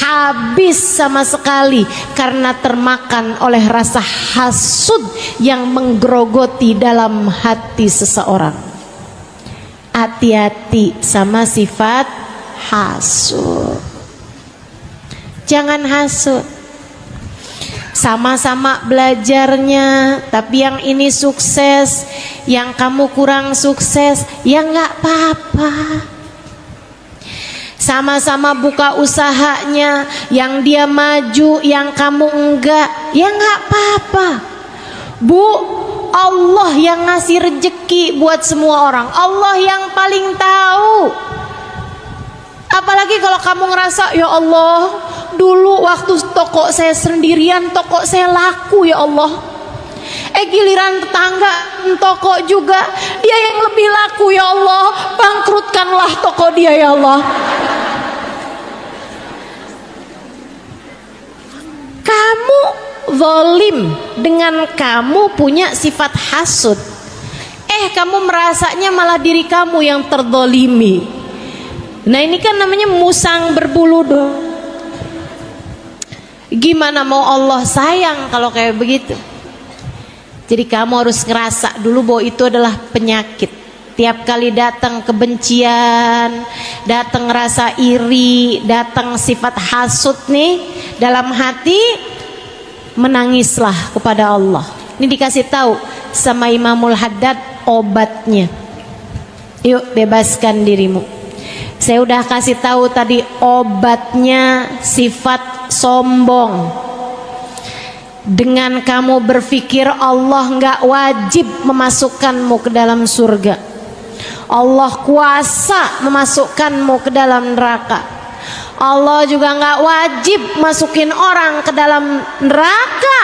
habis sama sekali karena termakan oleh rasa hasud yang menggerogoti dalam hati seseorang. Hati-hati sama sifat hasud. Jangan hasud. Sama-sama belajarnya, tapi yang ini sukses, yang kamu kurang sukses, ya nggak apa-apa. Sama-sama buka usahanya, yang dia maju, yang kamu enggak, ya nggak apa-apa. Bu, Allah yang ngasih rezeki buat semua orang, Allah yang paling tahu. Apalagi kalau kamu ngerasa, ya Allah, dulu waktu toko saya sendirian, toko saya laku ya Allah. Giliran tetangga toko juga, dia yang lebih laku ya Allah. Bangkrutkanlah toko dia ya Allah. Kamu zalim dengan kamu punya sifat hasud. Kamu merasanya malah diri kamu yang terzalimi. Nah ini kan namanya musang berbulu dong. Gimana mau Allah sayang kalau kayak begitu? Jadi kamu harus ngerasa dulu bahwa itu adalah penyakit. Tiap kali datang kebencian, datang rasa iri, datang sifat hasud nih dalam hati, menangislah kepada Allah. Ini dikasih tahu sama Imamul Haddad obatnya. Yuk bebaskan dirimu. Saya udah kasih tahu tadi obatnya sifat sombong. Dengan kamu berpikir Allah nggak wajib memasukkanmu ke dalam surga, Allah kuasa memasukkanmu ke dalam neraka. Allah juga nggak wajib masukin orang ke dalam neraka.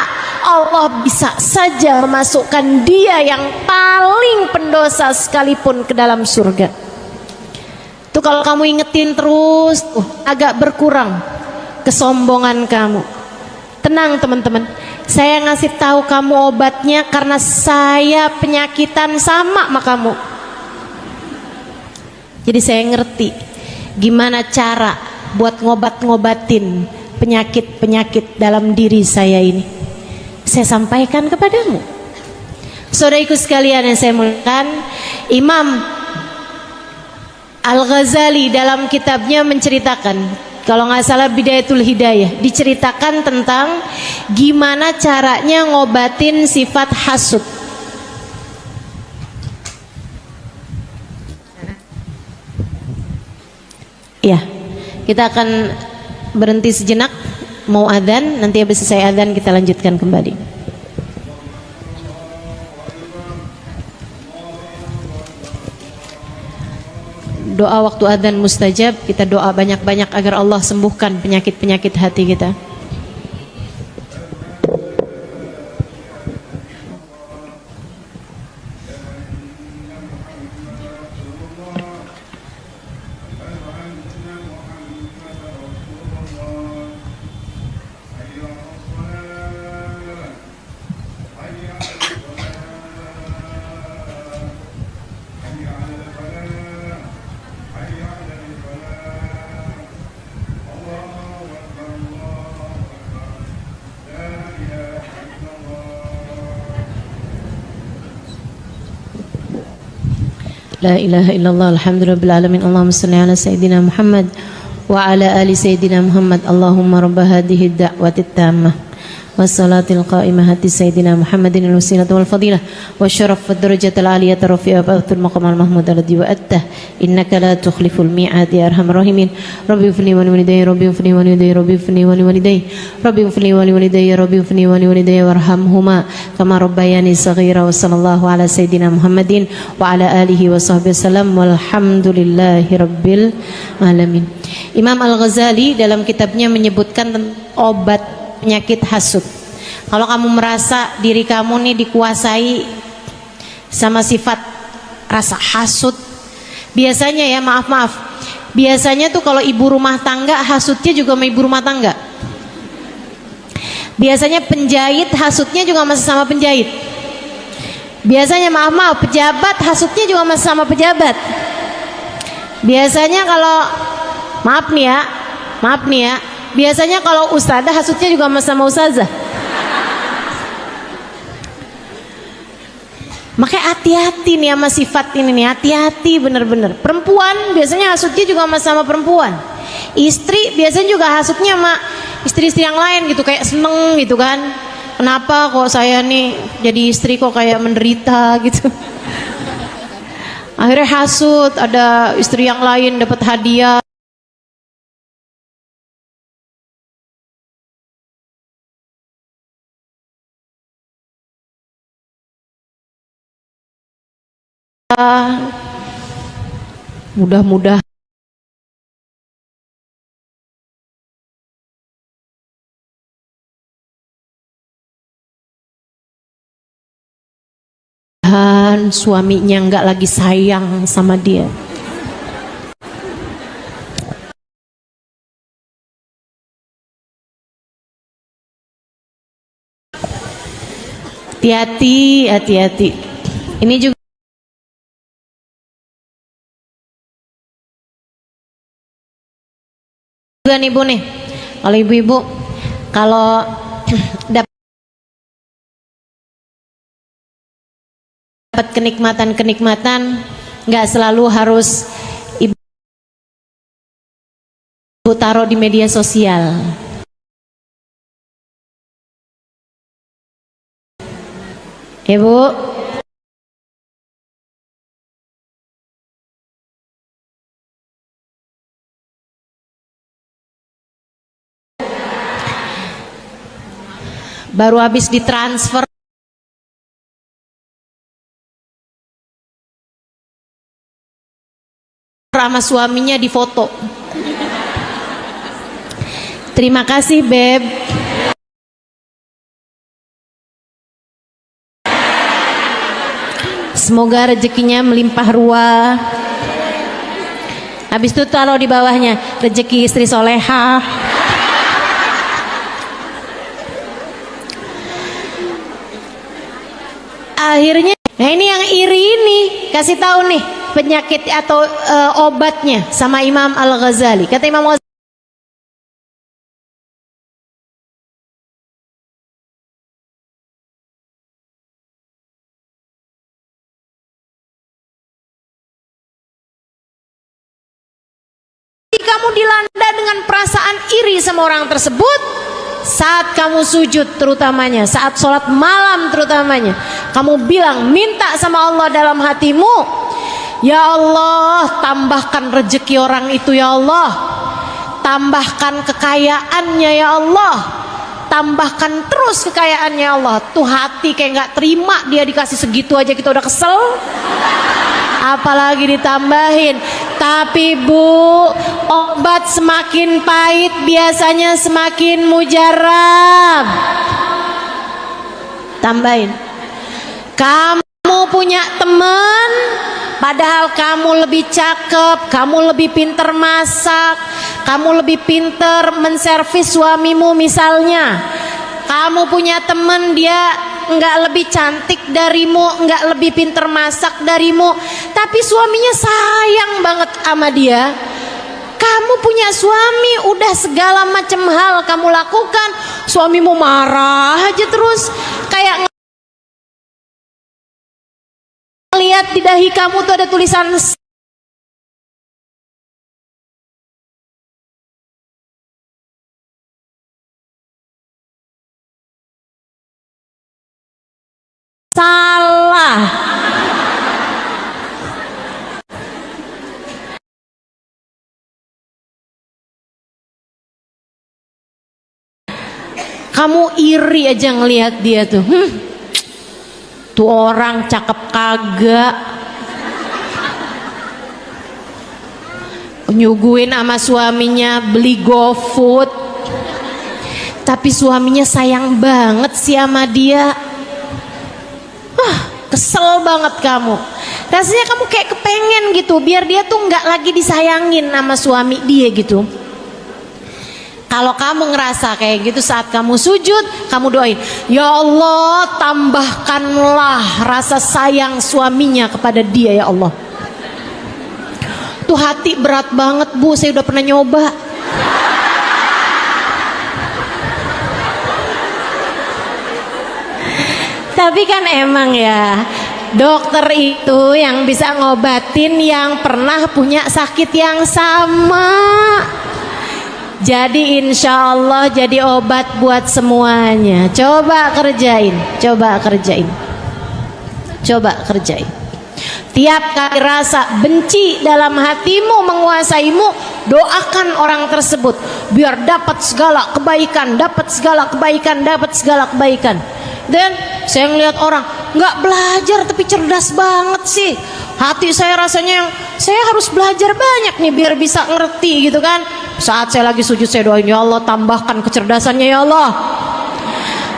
Allah bisa saja memasukkan dia yang paling pendosa sekalipun ke dalam surga. Tuh kalau kamu ingetin terus, agak berkurang kesombongan kamu. Tenang teman-teman, saya ngasih tahu kamu obatnya karena saya penyakitan sama kamu. Jadi saya ngerti gimana cara buat ngobatin penyakit-penyakit dalam diri saya ini. Saya sampaikan kepadamu. Saudaraku sekalian yang saya muliakan, Imam Al-Ghazali dalam kitabnya menceritakan, kalau nggak salah Bidayatul Hidayah, diceritakan tentang gimana caranya ngobatin sifat hasud. Ya, kita akan berhenti sejenak, mau adzan, nanti habis selesai adzan kita lanjutkan kembali. doa waktu adzan mustajab. Kita doa banyak-banyak agar Allah sembuhkan penyakit-penyakit hati kita. La ilaha illallah alhamdulillahil alamin. Allahumma salli ala sayyidina Muhammad wa ala ali sayyidina Muhammad. Allahumma rabb hadhihi ad-da'wati at-tammah was-salatil qa'imah ati sayyidina Muhammadin al-wasilata wal fadilah wasyaraf wad darajatal aliyata rafi'a ba'atul maqamal mahmud alladhi wa'atta innaka la tukhliful mi'ad ya arhamar rahimin. Rabbi ufni wa liwalidayya rabbi ufni wa liwalidayya rabbi ufni wa liwalidayya rabbi ufni wa liwalidayya rabbi ufni wa liwalidayya warhamhuma kama rabbayani saghira. Wa sallallahu ala sayyidina Muhammadin wa ala alihi wa sahbihi wasallam walhamdulillahi rabbil alamin. Imam Al-Ghazali dalam kitabnya menyebutkan obat penyakit hasud. Kalau kamu merasa diri kamu nih dikuasai sama sifat rasa hasud, biasanya ya maaf, biasanya tuh kalau ibu rumah tangga hasudnya juga sama ibu rumah tangga. Biasanya penjahit hasudnya juga masih sama penjahit. Biasanya maaf, pejabat hasudnya juga masih sama pejabat. Biasanya kalau maaf nih ya, biasanya kalau ustadzah hasudnya juga sama ustazah. Makanya hati-hati nih sama sifat ini nih, hati-hati bener-bener. Perempuan biasanya hasudnya juga sama perempuan. Istri biasanya juga hasudnya sama istri-istri yang lain gitu, kayak seneng gitu kan. Kenapa kok saya nih jadi istri kok kayak menderita gitu. Akhirnya hasud, ada istri yang lain dapat hadiah. Mudah-mudahan suaminya nggak lagi sayang sama dia. Hati-hati. Ini juga nih Bu nih, kalau ibu-ibu kalau dapat kenikmatan nggak selalu harus ibu taruh di media sosial. Ibu baru habis ditransfer sama suaminya di foto. Terima kasih Beb. Semoga rezekinya melimpah ruah. Habis itu taruh di bawahnya rezeki istri solehah. Akhirnya, nah ini yang iri ini kasih tahu nih penyakit atau obatnya sama Imam Al-Ghazali. Kata Imam Al-Ghazali, kamu dilanda dengan perasaan iri sama orang tersebut saat kamu sujud, terutamanya saat sholat malam, terutamanya kamu bilang, minta sama Allah dalam hatimu, ya Allah tambahkan rezeki orang itu, ya Allah tambahkan kekayaannya, ya Allah tambahkan terus kekayaannya, ya Allah. Tuh hati kayak nggak terima, dia dikasih segitu aja kita udah kesel, apalagi ditambahin. Tapi Bu, obat semakin pahit biasanya semakin mujarab. Tambahin, kamu punya teman, padahal kamu lebih cakep, kamu lebih pinter masak, kamu lebih pinter menservis suamimu misalnya. Kamu punya teman, dia nggak lebih cantik darimu, nggak lebih pinter masak darimu, tapi suaminya sayang banget sama dia. Kamu punya suami, udah segala macam hal kamu lakukan, suamimu marah aja terus, kayak lihat di dahi kamu tuh ada tulisan salah. Kamu iri aja ngelihat dia tuh. Tuh orang cakep kagak, nyuguhin sama suaminya beli GoFood, tapi suaminya sayang banget sih sama dia. Kesel banget kamu, rasanya kamu kayak kepengen gitu biar dia tuh nggak lagi disayangin sama suami dia gitu. Kalau kamu ngerasa kayak gitu saat kamu sujud, kamu doain, ya Allah tambahkanlah rasa sayang suaminya kepada dia ya Allah. Tuh hati berat banget Bu, saya udah pernah nyoba. Tapi kan emang ya, dokter itu yang bisa ngobatin yang pernah punya sakit yang sama. Jadi insya Allah jadi obat buat semuanya. Coba kerjain, coba kerjain, coba kerjain. Tiap kali rasa benci dalam hatimu menguasaimu, doakan orang tersebut biar dapat segala kebaikan, dapat segala kebaikan, dapat segala kebaikan. Dan saya ngelihat orang nggak belajar tapi cerdas banget sih. Hati saya rasanya yang saya harus belajar banyak nih biar bisa ngerti gitu kan. Saat saya lagi sujud saya doain, ya Allah tambahkan kecerdasannya ya Allah,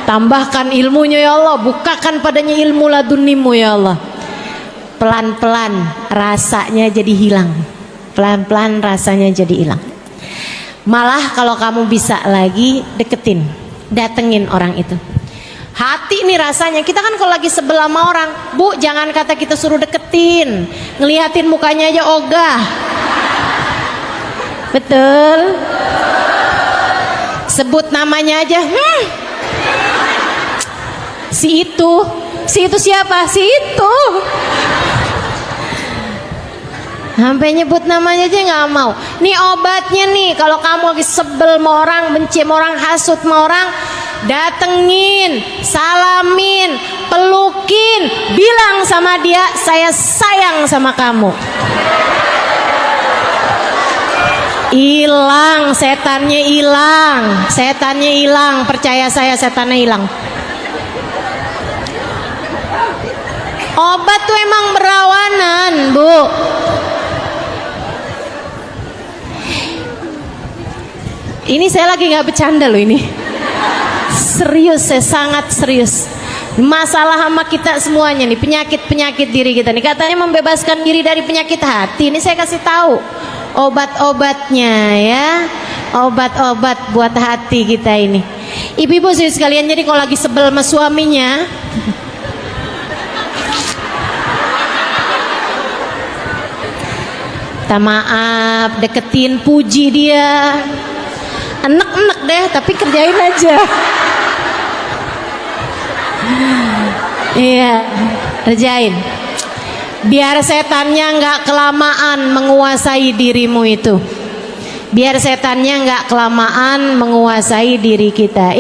tambahkan ilmunya ya Allah, bukakan padanya ilmu ladunimu ya Allah. Pelan-pelan rasanya jadi hilang, pelan-pelan rasanya jadi hilang. Malah kalau kamu bisa lagi deketin, datengin orang itu. Hati nih rasanya, kita kan kalau lagi sebel sama orang, Bu jangan kata kita suruh deketin, ngeliatin mukanya aja ogah. Betul. Sebut namanya aja, si itu siapa? Si itu. Sampai nyebut namanya aja nggak mau. Nih obatnya nih, kalau kamu lagi sebel sama orang, benci sama orang, hasut sama orang, datengin, salamin, pelukin, bilang sama dia, saya sayang sama kamu. Hilang setannya, hilang setannya, hilang, percaya saya, setannya hilang. Obat tuh emang berawanan Bu. Ini saya lagi nggak bercanda loh, ini serius, saya sangat serius. Masalah sama kita semuanya nih, penyakit diri kita nih, katanya membebaskan diri dari penyakit hati. Ini saya kasih tahu obat-obatnya ya, obat-obat buat hati kita ini. Ibu-ibu sekalian, jadi kalau lagi sebel sama suaminya, minta maaf, deketin, puji dia, enek-enek deh, tapi kerjain aja. Iya, kerjain. Biar setannya nggak kelamaan menguasai dirimu itu. Biar setannya nggak kelamaan menguasai diri kita.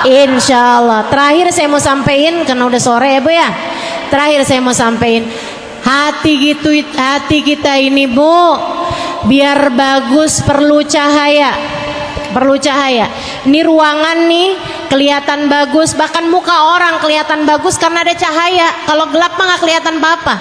Insya Allah. Terakhir saya mau sampaikan, karena udah sore ya Bu ya. Terakhir saya mau sampaikan, hati kita ini Bu, biar bagus perlu cahaya. Perlu cahaya. Ini ruangan nih kelihatan bagus, bahkan muka orang kelihatan bagus karena ada cahaya. Kalau gelap mah nggak kelihatan apa-apa.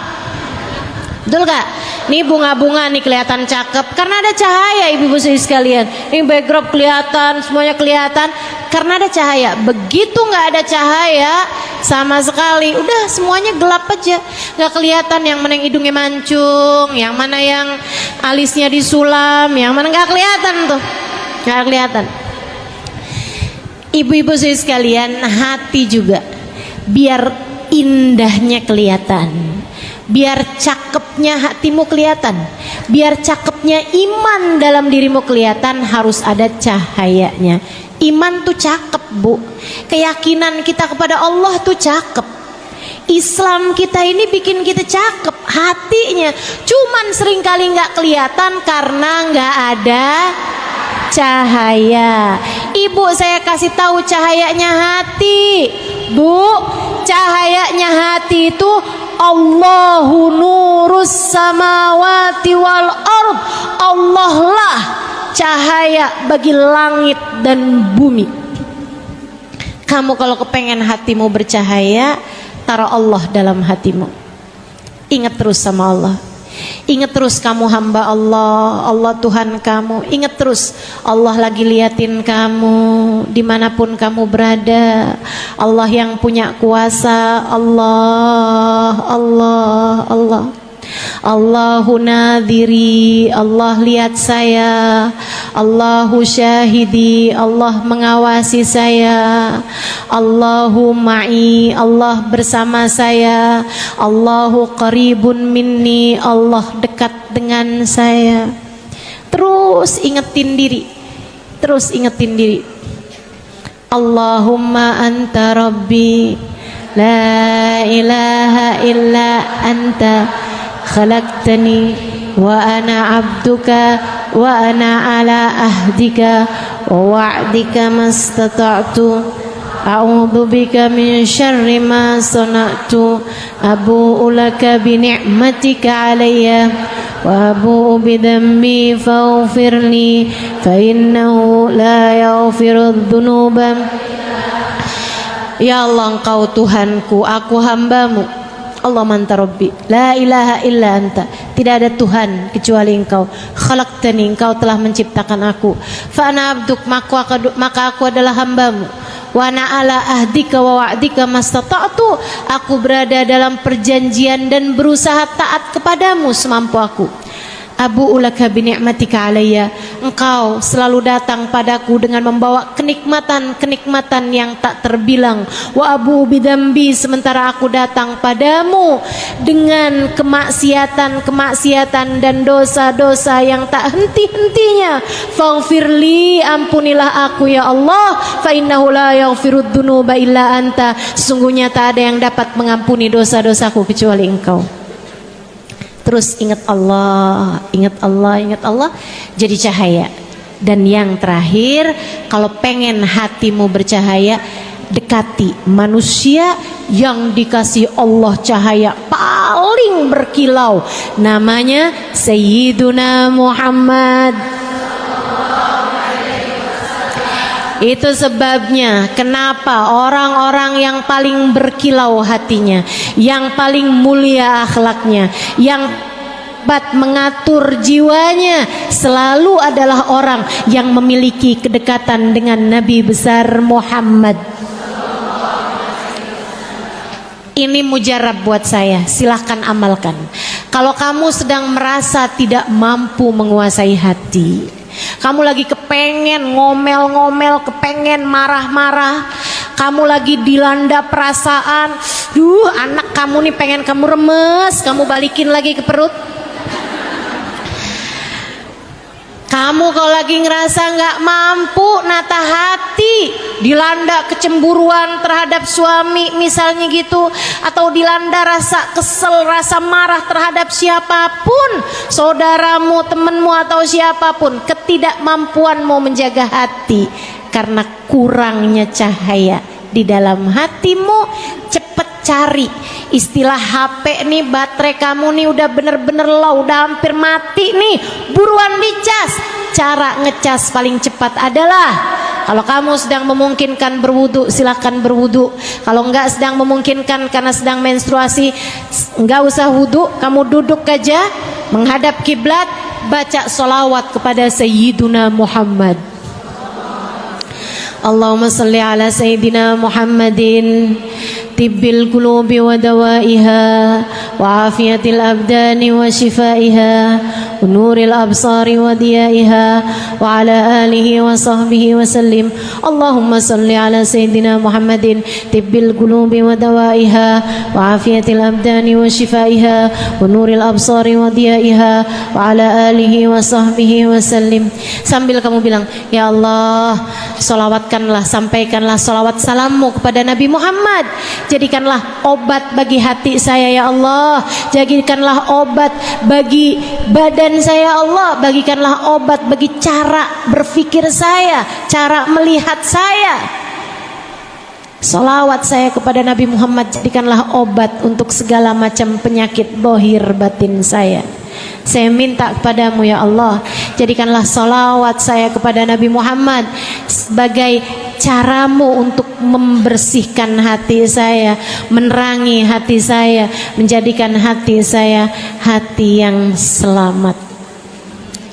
Betul gak? Nih bunga-bunga nih kelihatan cakep karena ada cahaya, ibu-ibu sekalian. Ini backdrop kelihatan, semuanya kelihatan karena ada cahaya. Begitu nggak ada cahaya sama sekali, udah semuanya gelap aja, nggak kelihatan yang mana yang hidungnya mancung, yang mana yang alisnya disulam, yang mana nggak kelihatan tuh, nggak kelihatan. Ibu-ibu sekalian, hati juga biar indahnya kelihatan, biar cakepnya hatimu kelihatan, biar cakepnya iman dalam dirimu kelihatan, harus ada cahayanya. Iman tuh cakep, Bu. Keyakinan kita kepada Allah tuh cakep. Islam kita ini bikin kita cakep hatinya. Cuman seringkali nggak kelihatan karena nggak ada cahaya. Ibu, saya kasih tahu cahayanya hati, Bu. Cahayanya hati itu Allahu nurus samawati wal ard. Allah lah cahaya bagi langit dan bumi. Kamu kalau kepengen hatimu bercahaya, taruh Allah dalam hatimu. Ingat terus sama Allah. Ingat terus kamu hamba Allah, Allah Tuhan kamu. Ingat terus Allah lagi liatin kamu dimanapun kamu berada. Allah yang punya kuasa. Allah, Allah, Allah. Allahu nadhiri, Allah lihat saya. Allahu syahidi, Allah mengawasi saya. Allahu ma'i, Allah bersama saya. Allahu qaribun minni, Allah dekat dengan saya. Terus ingetin diri, terus ingetin diri. Allahumma anta rabbi, la ilaha illa anta khalaqtani wa ana abduka wa ana ala ahdika wa wa'dika mastata'tu a'udzu bika min syarri ma sana'tu abu'u laka bi ni'matika 'alayya wa abu'u bi dhanbi faghfirli fa innahu la yaghfiru dzunuba. Ya Allah, Engkau Tuhanku, aku hambamu. Allah manta Rabbi, la ilaha illa anta, tidak ada Tuhan kecuali Engkau. Khalaqtani, Engkau telah menciptakan aku. Fa ana abduk, maka aku adalah hambamu. Wa ana ala ahdika wa wa'dika mastata'tu, aku berada dalam perjanjian dan berusaha taat kepadamu semampu aku. Abu ulaka bi ni'matika 'alayya, Engkau selalu datang padaku dengan membawa kenikmatan-kenikmatan yang tak terbilang. Wa abu bidambi, sementara aku datang padamu dengan kemaksiatan dan dosa-dosa yang tak henti-hentinya. Faghfirli, ampunilah aku ya Allah. Fa innahu la yaghfirud dzunuba illa anta, sesungguhnya tak ada yang dapat mengampuni dosa-dosaku kecuali Engkau. Terus ingat Allah, ingat Allah, ingat Allah, jadi cahaya. Dan yang terakhir, kalau pengen hatimu bercahaya, dekati manusia yang dikasih Allah cahaya paling berkilau, namanya Sayyiduna Muhammad. Itu sebabnya kenapa orang-orang yang paling berkilau hatinya, yang paling mulia akhlaknya, yang dapat mengatur jiwanya, selalu adalah orang yang memiliki kedekatan dengan Nabi besar Muhammad. Ini mujarab buat saya, silahkan amalkan. Kalau kamu sedang merasa tidak mampu menguasai hati, kamu lagi kepengen ngomel-ngomel, kepengen marah-marah, kamu lagi dilanda perasaan, anak kamu nih pengen kamu remes, kamu balikin lagi ke perut. Kamu kalau lagi ngerasa nggak mampu nata hati, dilanda kecemburuan terhadap suami misalnya gitu, atau dilanda rasa kesel, rasa marah terhadap siapapun, saudaramu, temanmu atau siapapun, ketidakmampuanmu menjaga hati karena kurangnya cahaya di dalam hatimu, cepet cari. Istilah HP nih, baterai kamu nih udah bener-bener low, udah hampir mati nih, buruan dicas. Cara ngecas paling cepat adalah, kalau kamu sedang memungkinkan berwudu, silakan berwudu. Kalau enggak sedang memungkinkan karena sedang menstruasi, enggak usah wudu, kamu duduk aja, menghadap kiblat, baca sholawat kepada Sayyiduna Muhammad. Allahumma salli ala Sayyidina Muhammadin tibbil qulubi wa dawaiha wa afiyatil abdani wa shifaiha wa nuril absari wa diyaiha wa ala alihi wa sahbihi wa sallim. Allahumma salli ala Sayyidina Muhammadin tibbil qulubi wa dawaiha wa afiyatil abdani wa shifaiha wa nuril absari wa diyaiha wa ala alihi wa sahbihi wa sallim. Sambil kamu bilang, ya Allah, sholawatkanlah, sampaikanlah sholawat salammu kepada Nabi Muhammad. Jadikanlah obat bagi hati saya ya Allah. Jadikanlah obat bagi badan saya ya Allah. Bagikanlah obat bagi cara berpikir saya, cara melihat saya. Sholawat saya kepada Nabi Muhammad jadikanlah obat untuk segala macam penyakit bohir batin saya. Saya minta kepadamu ya Allah, jadikanlah sholawat saya kepada Nabi Muhammad sebagai caramu untuk membersihkan hati saya, menerangi hati saya, menjadikan hati saya hati yang selamat.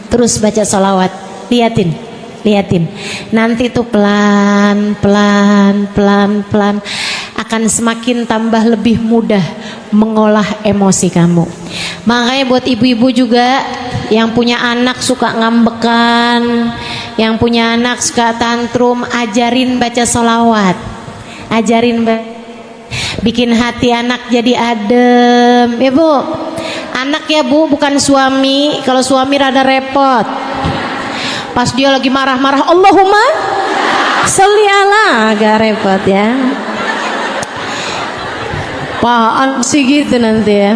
Terus baca sholawat, liatin, nanti tuh pelan akan semakin tambah lebih mudah mengolah emosi kamu. Makanya buat ibu-ibu juga yang punya anak suka ngambekan, yang punya anak suka tantrum, ajarin baca sholawat, bikin hati anak jadi adem ya Bu. Anak ya Bu, bukan suami. Kalau suami rada repot, pas dia lagi marah-marah Allahumma sholli ala, agak repot ya. Apaan sih gitu nanti ya.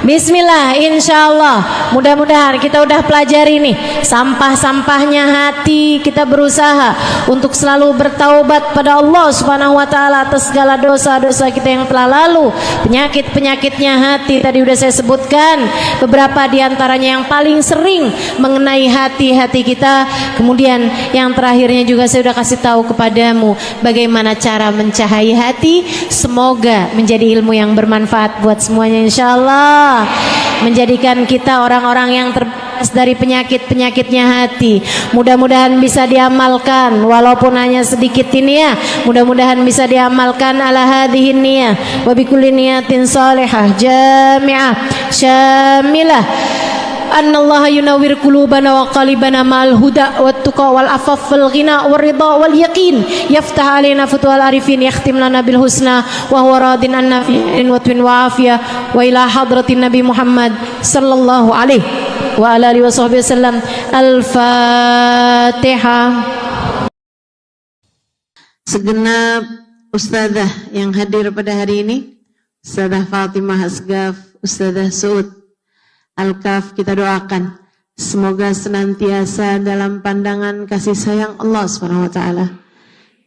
Bismillah, insya Allah mudah-mudahan kita udah pelajari nih sampah-sampahnya hati. Kita berusaha untuk selalu bertaubat pada Allah Subhanahu wa Ta'ala atas segala dosa-dosa kita yang telah lalu. Penyakit-penyakitnya hati tadi udah saya sebutkan beberapa diantaranya yang paling sering mengenai hati-hati kita. Kemudian yang terakhirnya juga saya udah kasih tahu kepadamu bagaimana cara mencahai hati. Semoga menjadi ilmu yang bermanfaat buat semuanya insya Allah, menjadikan kita orang-orang yang terbebas dari penyakit-penyakitnya hati. Mudah-mudahan bisa diamalkan walaupun hanya sedikit ini ya. Mudah-mudahan bisa diamalkan ala hadhihi niyah wa bikulli niyatin salihah jami'ah syamilah. Annallaha yunawwir qulubana wa qalibana ma'al huda wat tuqa wal afaf wal ghina war ridha wal yaqin yaftah alaina futuhal arifin yakhtim lana bil husna wa huwa radin anna fi watwin wa afiyah wa ila hadratin Nabi Muhammad sallallahu alaihi wa ala alihi washabbihi wasallam. Al-Fatihah. Segenap ustazah yang hadir pada hari ini, Ustazah Fatimah Asgaf, Ustazah Suud Al-Kaf, kita doakan semoga senantiasa dalam pandangan kasih sayang Allah SWT,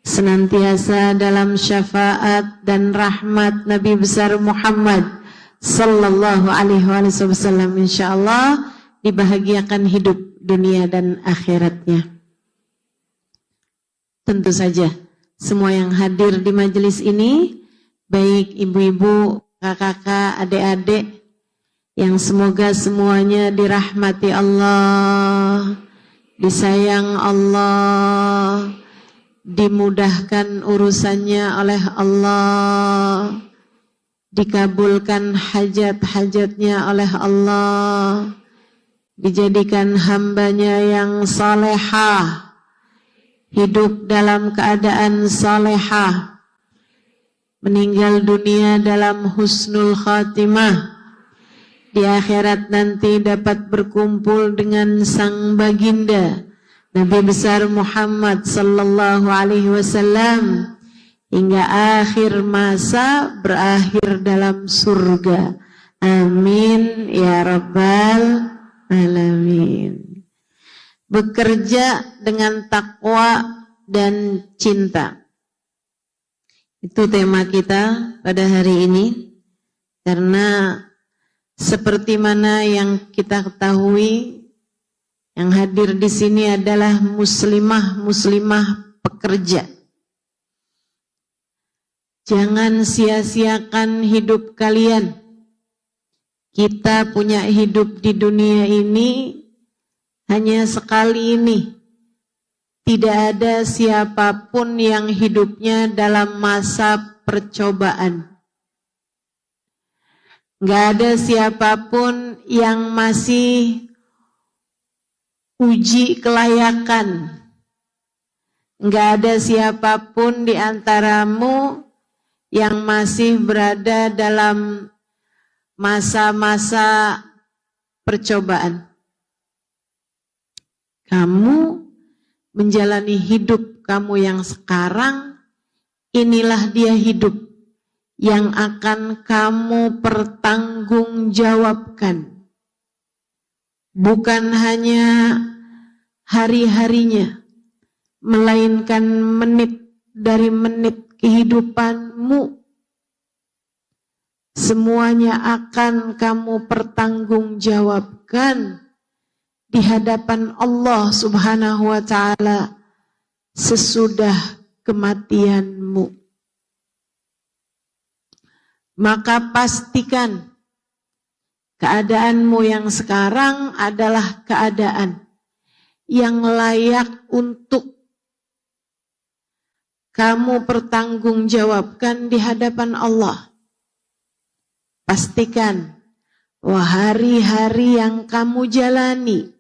senantiasa dalam syafaat dan rahmat Nabi besar Muhammad sallallahu alaihi wasallam, insyaallah dibahagiakan hidup dunia dan akhiratnya. Tentu saja semua yang hadir di majelis ini, baik ibu-ibu, kakak-kakak, adik-adik, yang semoga semuanya dirahmati Allah, disayang Allah, dimudahkan urusannya oleh Allah, dikabulkan hajat-hajatnya oleh Allah, dijadikan hambanya yang salehah, hidup dalam keadaan salehah, meninggal dunia dalam husnul khatimah, di akhirat nanti dapat berkumpul dengan sang baginda Nabi besar Muhammad sallallahu alaihi wasallam hingga akhir masa berakhir dalam surga. Amin ya rabbal alamin. Bekerja dengan takwa dan cinta, itu tema kita pada hari ini. Karena seperti mana yang kita ketahui, yang hadir di sini adalah muslimah pekerja. Jangan sia-siakan hidup kalian Kita punya hidup di dunia ini hanya sekali ini. Tidak ada siapapun yang hidupnya dalam masa percobaan. Nggak ada siapapun yang masih uji kelayakan. Nggak ada siapapun di antaramu yang masih berada dalam masa-masa percobaan. Kamu menjalani hidup kamu yang sekarang, inilah dia hidup yang akan kamu pertanggungjawabkan. Bukan hanya hari-harinya, melainkan menit dari menit kehidupanmu. Semuanya akan kamu pertanggungjawabkan di hadapan Allah Subhanahu wa ta'ala sesudah kematianmu. Maka pastikan keadaanmu yang sekarang adalah keadaan yang layak untuk kamu pertanggungjawabkan di hadapan Allah. Pastikan bahwa hari-hari yang kamu jalani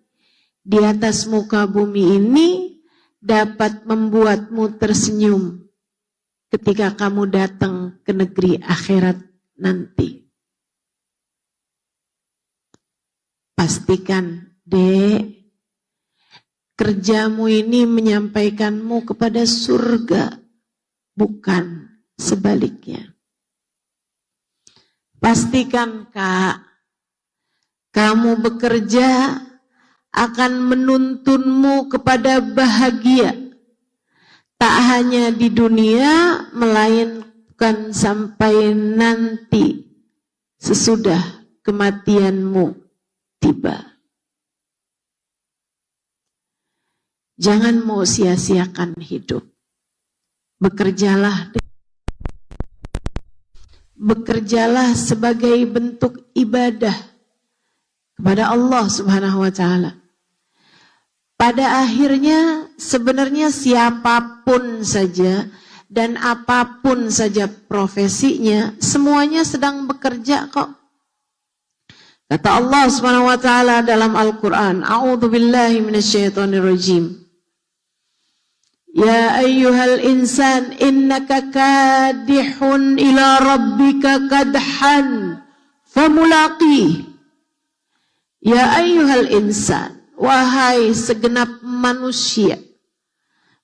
di atas muka bumi ini dapat membuatmu tersenyum ketika kamu datang ke negeri akhirat nanti. Pastikan, Dek, kerjamu ini menyampaikanmu kepada surga, bukan sebaliknya. Pastikan, Kak, kamu bekerja akan menuntunmu kepada bahagia. Tak hanya di dunia, melainkan sampai nanti sesudah kematianmu tiba. Jangan mau sia-siakan hidup. Bekerjalah sebagai bentuk ibadah kepada Allah Subhanahu wa ta'ala. Pada akhirnya sebenarnya siapapun saja dan apapun saja profesinya, semuanya sedang bekerja kok. Kata Allah Subhanahu wa ta'ala dalam Al-Quran, A'udzu billahi minasyaitonir rajim. Ya ayyuhal insan innaka kadihun ila rabbika kadhan famulaqih. Ya ayyuhal insan, wahai segenap manusia,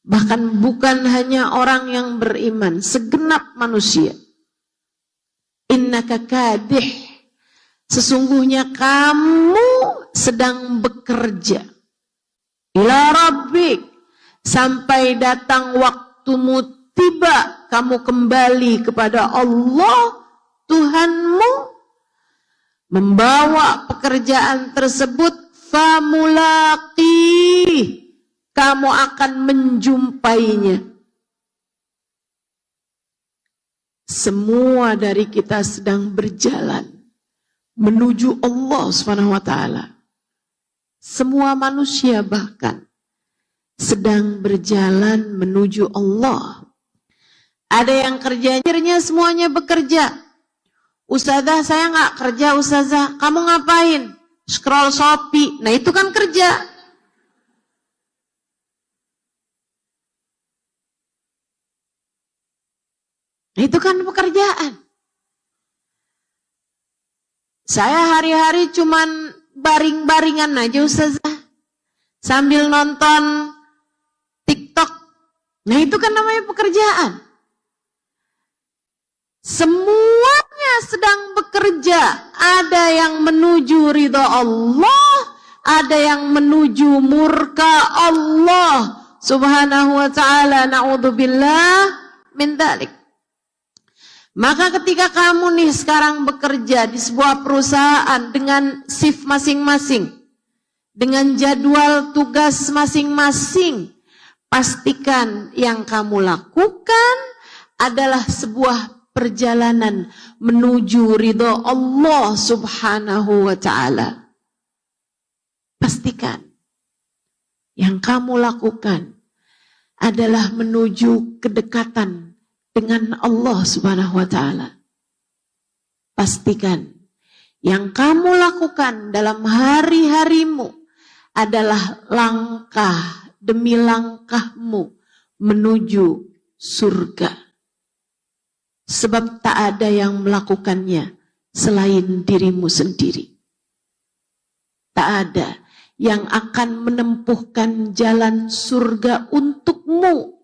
bahkan bukan hanya orang yang beriman, segenap manusia. Innaka kadih, sesungguhnya kamu sedang bekerja. Ila rabbik, sampai datang waktumu tiba, kamu kembali kepada Allah, Tuhanmu, membawa pekerjaan tersebut, famulaqi, kamu akan menjumpainya. Semua dari kita sedang berjalan menuju Allah Subhanahu wa ta'ala. Semua manusia bahkan sedang berjalan menuju Allah. Ada yang kerjanya semuanya bekerja. Ustazah, saya nggak kerja, Ustazah. Kamu ngapain? Scroll Shopee. Nah, itu kan kerja. Nah, itu kan pekerjaan. Saya hari-hari cuman baring-baringan aja, Ustazah. Sambil nonton TikTok. Nah, itu kan namanya pekerjaan. Semuanya sedang bekerja. Ada yang menuju ridha Allah, ada yang menuju murka Allah Subhanahu wa ta'ala. Na'udzubillah min dzalik. Maka ketika kamu nih sekarang bekerja di sebuah perusahaan dengan shift masing-masing, dengan jadwal tugas masing-masing, pastikan yang kamu lakukan adalah sebuah perjalanan menuju ridho Allah Subhanahu wa ta'ala. Pastikan yang kamu lakukan adalah menuju kedekatan dengan Allah Subhanahu wa ta'ala. Pastikan yang kamu lakukan dalam hari-harimu adalah langkah demi langkahmu menuju surga. Sebab tak ada yang melakukannya selain dirimu sendiri. Tak ada yang akan menempuhkan jalan surga untukmu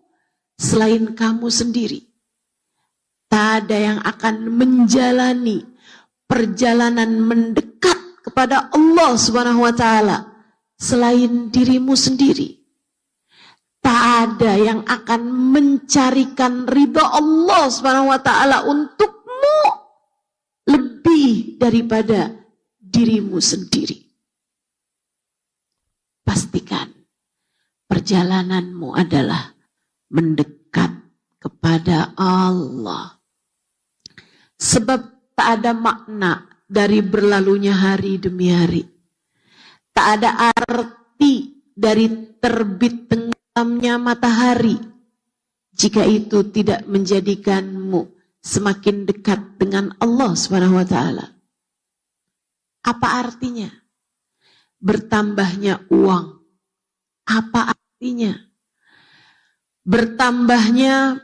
selain kamu sendiri. Tak ada yang akan menjalani perjalanan mendekat kepada Allah Subhanahu wa ta'ala selain dirimu sendiri. Tak ada yang akan mencarikan ridha Allah Subhanahu wa ta'ala untukmu lebih daripada dirimu sendiri. Pastikan perjalananmu adalah mendekat kepada Allah. Sebab tak ada makna dari berlalunya hari demi hari. Tak ada arti dari terbit tenggelamnya matahari jika itu tidak menjadikanmu semakin dekat dengan Allah Subhanahu wa ta'ala. Apa artinya? Bertambahnya uang. Apa artinya? Bertambahnya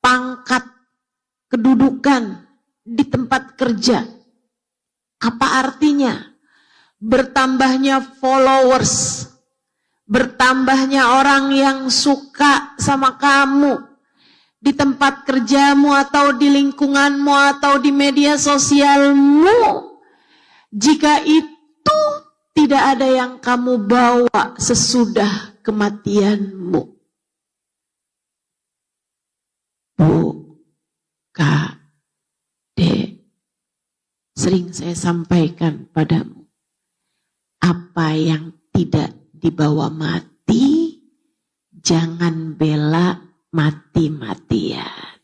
pangkat, kedudukan di tempat kerja. Apa artinya? Bertambahnya followers, bertambahnya orang yang suka sama kamu di tempat kerjamu atau di lingkunganmu atau di media sosialmu. Jika itu tidak ada yang kamu bawa sesudah kematianmu. Bu, Kak, Dek, sering saya sampaikan padamu, apa yang tidak dibawa mati, jangan bela mati-matian.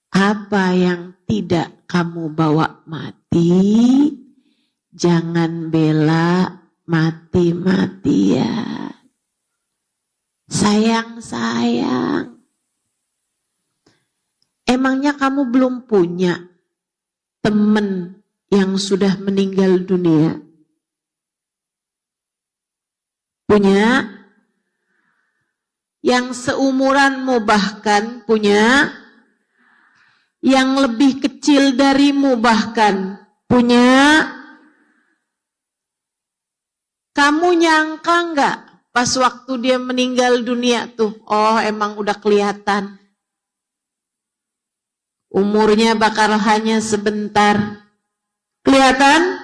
Apa yang tidak kamu bawa mati, jangan bela mati-matian. Sayang-sayang. Emangnya kamu belum punya teman yang sudah meninggal dunia? Punya? Yang seumuranmu bahkan punya? Yang lebih kecil darimu bahkan punya? Kamu nyangka enggak pas waktu dia meninggal dunia tuh, oh emang udah kelihatan. Umurnya bakal hanya sebentar. Kelihatan?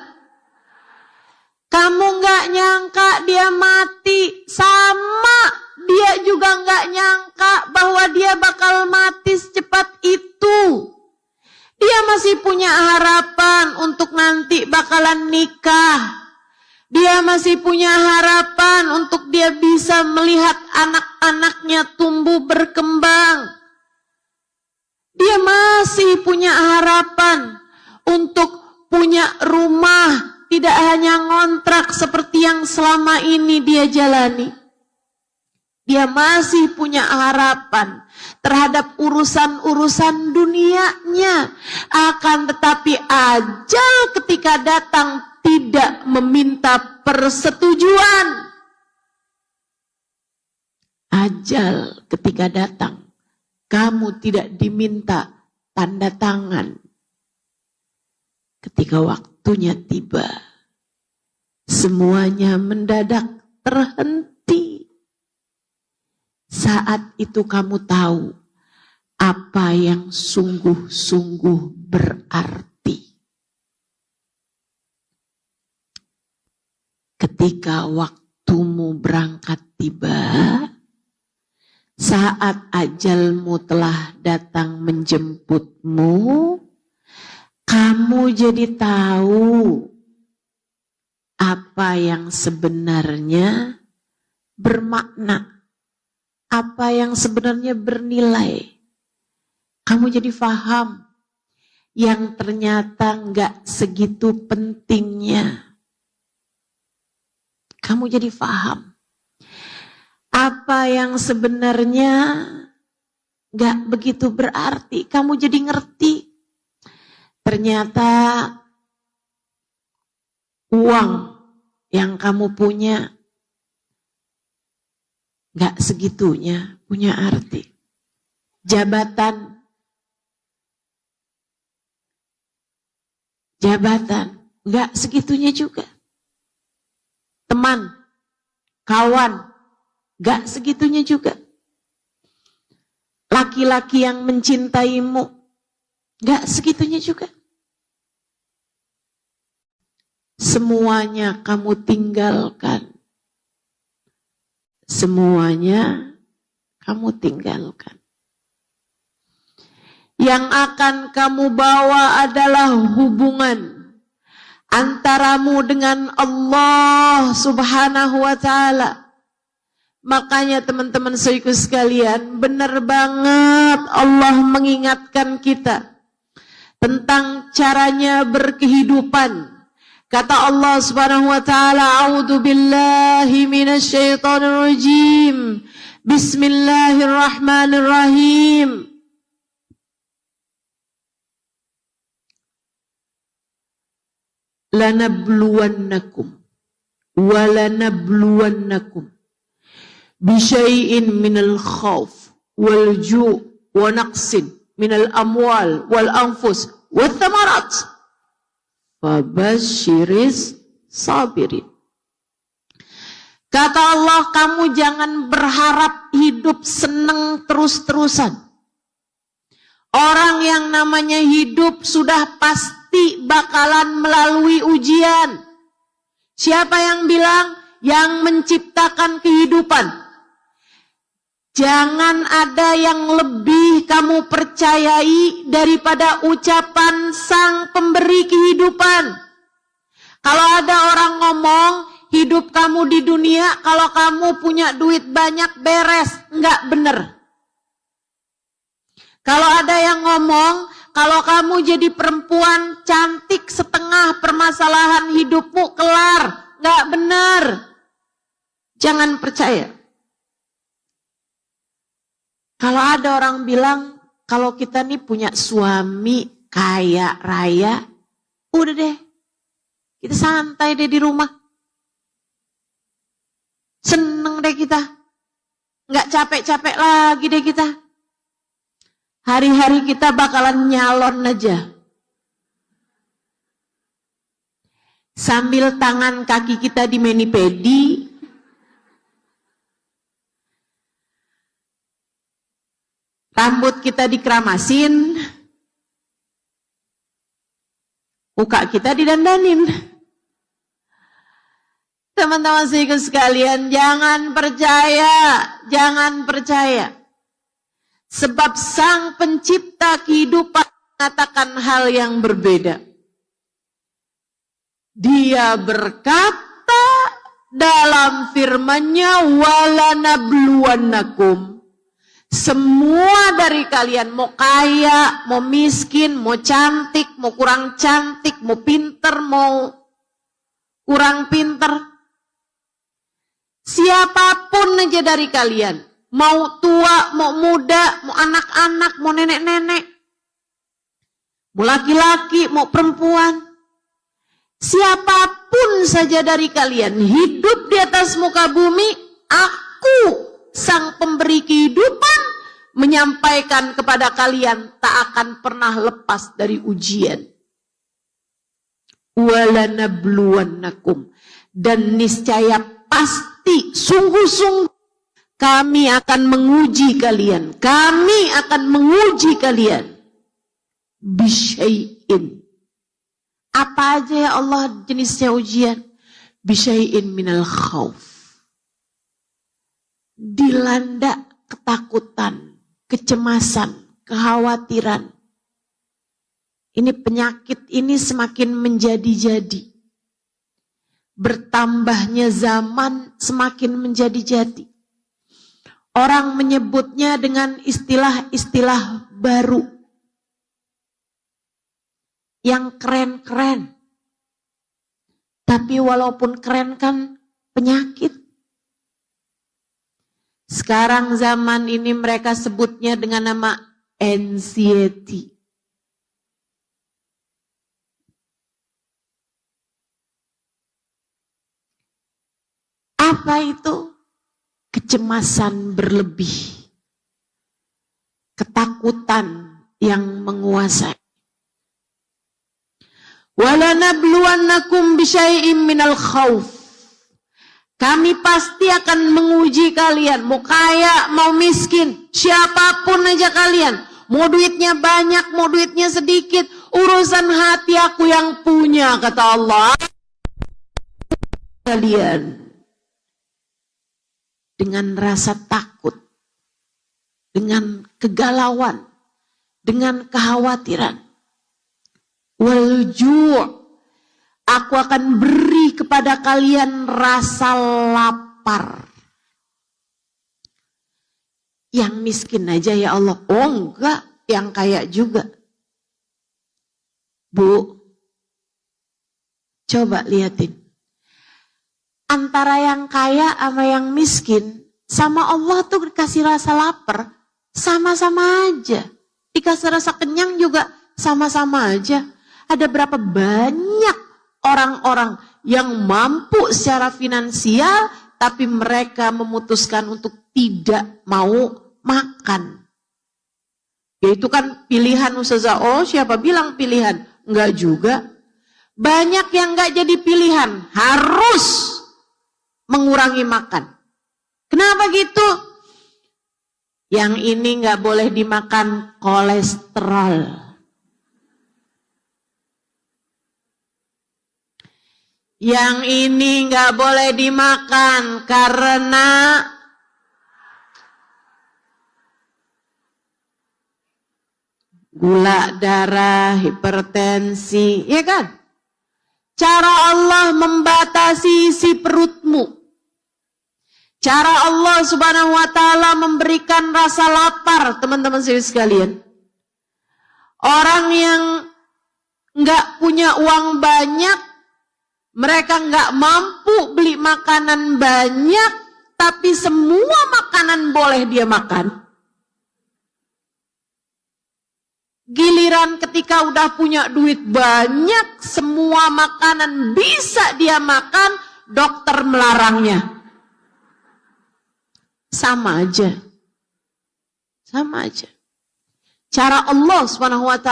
Kamu nggak nyangka dia mati. Sama, dia juga nggak nyangka bahwa dia bakal mati secepat itu. Dia masih punya harapan untuk nanti bakalan nikah. Dia masih punya harapan untuk dia bisa melihat anak-anaknya tumbuh berkembang. Dia masih punya harapan untuk punya rumah, tidak hanya ngontrak seperti yang selama ini dia jalani. Dia masih punya harapan terhadap urusan-urusan dunianya. Akan tetapi ajal ketika datang tidak meminta persetujuan. Ajal ketika datang, kamu tidak diminta tanda tangan. Ketika waktunya tiba, semuanya mendadak terhenti. Saat itu kamu tahu apa yang sungguh-sungguh berarti. Ketika waktumu berangkat tiba, saat ajalmu telah datang menjemputmu, kamu jadi tahu apa yang sebenarnya bermakna, apa yang sebenarnya bernilai, Kamu jadi faham yang ternyata nggak segitu pentingnya. Kamu jadi faham apa yang sebenarnya nggak begitu berarti. Kamu jadi ngerti. Ternyata uang yang kamu punya nggak segitunya punya arti. Jabatan nggak segitunya juga. Teman, kawan, nggak segitunya juga. Laki-laki yang mencintaimu, nggak segitunya juga. Semuanya kamu tinggalkan. Semuanya kamu tinggalkan. Yang akan kamu bawa adalah hubungan antaramu dengan Allah Subhanahu wa Ta'ala. Makanya teman-teman saudaraku sekalian, benar banget Allah mengingatkan kita tentang caranya berkehidupan. Kata Allah Subhanahu wa Ta'ala, "A'udzu billahi minasyaitonir rajim. Bismillahirrahmanirrahim." "Lanabluwannakum wa lanabluwannakum bisyai'in minal khauf wal ju' wa naqsin minal amwal wal anfus wath thamarat. Fabasyiris sabirin." Kata Allah, kamu jangan berharap hidup senang terus-terusan. Orang yang namanya hidup sudah pasti bakalan melalui ujian. Siapa yang bilang? Yang menciptakan kehidupan. Jangan ada yang lebih kamu percayai daripada ucapan sang pemberi kehidupan. Kalau ada orang ngomong, hidup kamu di dunia, kalau kamu punya duit banyak beres, enggak bener. Kalau ada yang ngomong, kalau kamu jadi perempuan cantik setengah permasalahan hidupmu kelar, enggak bener. Jangan percaya. Kalau ada orang bilang, kalau kita nih punya suami kaya raya, udah deh, kita santai deh di rumah. Seneng deh kita. Nggak capek-capek lagi deh kita. Hari-hari kita bakalan nyalon aja. Sambil tangan kaki kita di mani-pedi, rambut kita dikeramasin, muka kita didandanin. Teman-teman sekalian, jangan percaya. Sebab sang pencipta kehidupan mengatakan hal yang berbeda. Dia berkata dalam firman-Nya, "Walanabluwannakum." Semua dari kalian, mau kaya, mau miskin, mau cantik, mau kurang cantik, mau pinter, mau kurang pinter. Siapapun aja dari kalian, mau tua, mau muda, mau anak-anak, mau nenek-nenek, mau laki-laki, mau perempuan. Siapapun saja dari kalian hidup di atas muka bumi, aku sang pemberi kehidupan menyampaikan kepada kalian tak akan pernah lepas dari ujian. Walanabluwannakum, dan niscaya pasti sungguh-sungguh kami akan menguji kalian. Kami akan menguji kalian. Bisyai'in. Apa aja ya Allah jenisnya ujian? Bisyai'in minal khauf. Dilanda ketakutan, kecemasan, kekhawatiran. Ini penyakit ini semakin menjadi-jadi. Bertambahnya zaman semakin menjadi-jadi. Orang menyebutnya dengan istilah-istilah baru. yang keren-keren. Tapi walaupun keren kan penyakit. Sekarang zaman ini mereka sebutnya dengan nama anxiety. Apa itu? Kecemasan berlebih. Ketakutan yang menguasai. Walanabluwannakum bisyai'im minal khauf. Kami pasti akan menguji kalian, mau kaya, mau miskin, siapapun aja kalian. Mau duitnya banyak, mau duitnya sedikit, urusan hati aku yang punya, kata Allah. Kalian dengan rasa takut, dengan kegalauan, dengan kekhawatiran. Walju', aku akan beri kepada kalian rasa lapar. Yang miskin aja ya Allah. Oh enggak, yang kaya juga. Bu, coba liatin. Antara yang kaya sama yang miskin, sama Allah tuh dikasih rasa lapar, sama-sama aja. Dikasih rasa kenyang juga sama-sama aja. Ada berapa banyak orang-orang yang mampu secara finansial, tapi mereka memutuskan untuk tidak mau makan. Yaitu kan pilihan Ustazah. Oh, siapa bilang pilihan? Enggak juga. Banyak yang enggak jadi pilihan, harus mengurangi makan. Kenapa gitu? Yang ini enggak boleh dimakan kolesterol. Yang ini nggak boleh dimakan karena gula darah, hipertensi, ya kan? Cara Allah membatasi isi perutmu. Cara Allah Subhanahu wa taala memberikan rasa lapar, teman-teman sekalian. Orang yang nggak punya uang banyak, mereka nggak mampu beli makanan banyak, tapi semua makanan boleh dia makan. Giliran ketika udah punya duit banyak, semua makanan bisa dia makan, dokter melarangnya. Sama aja. Sama aja. Cara Allah SWT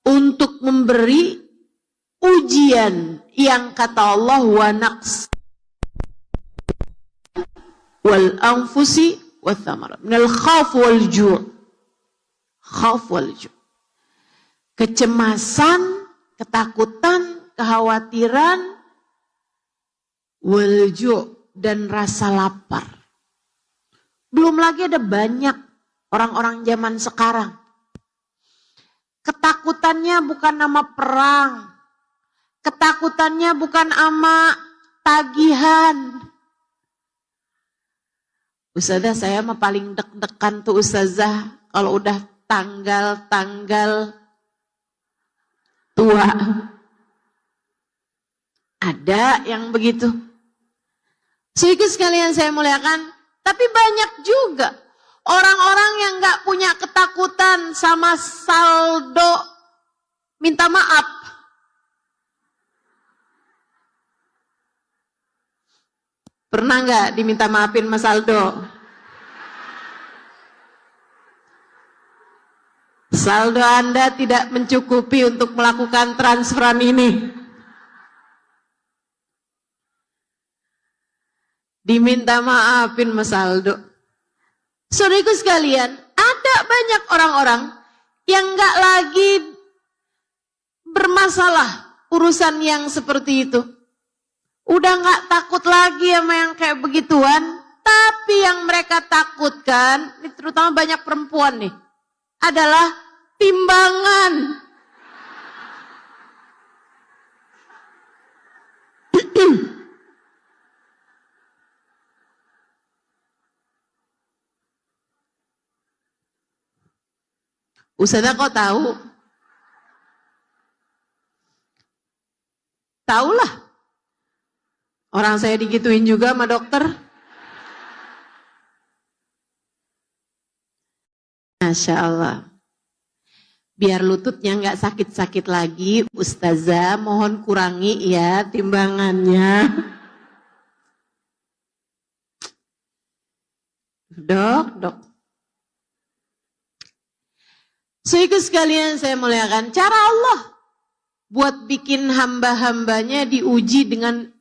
untuk memberi ujian yang kata Allah wa naqs wal anfusi wa thamarat minal khawf wal ju'. Khawf wal ju'. Kecemasan, ketakutan, kekhawatiran, wal ju' dan rasa lapar. Belum lagi ada banyak orang-orang zaman sekarang. Ketakutannya bukan nama perang. Ketakutannya bukan ama tagihan. Ustazah, saya mah paling deg-degan tuh Ustazah kalau udah tanggal-tanggal tua. Ada yang begitu. Sedikit sekalian saya muliakan, tapi banyak juga orang-orang yang gak punya ketakutan sama saldo minta maaf. Pernah nggak diminta maafin Mas Aldo? Saldo Anda tidak mencukupi untuk melakukan transferan ini. Diminta maafin Mas Aldo. Saudaraku sekalian, ada banyak orang-orang yang nggak lagi bermasalah urusan yang seperti itu. Udah gak takut lagi sama yang kayak begituan. Tapi yang mereka takutkan, ini terutama banyak perempuan nih, adalah timbangan. Ustazah kok tahu? Taulah. Orang saya digituin juga sama dokter. Masya Allah. Biar lututnya nggak sakit-sakit lagi, Ustazah mohon kurangi ya timbangannya. Dok. Saudaraku sekalian saya muliakan, cara Allah buat bikin hamba-hambanya diuji dengan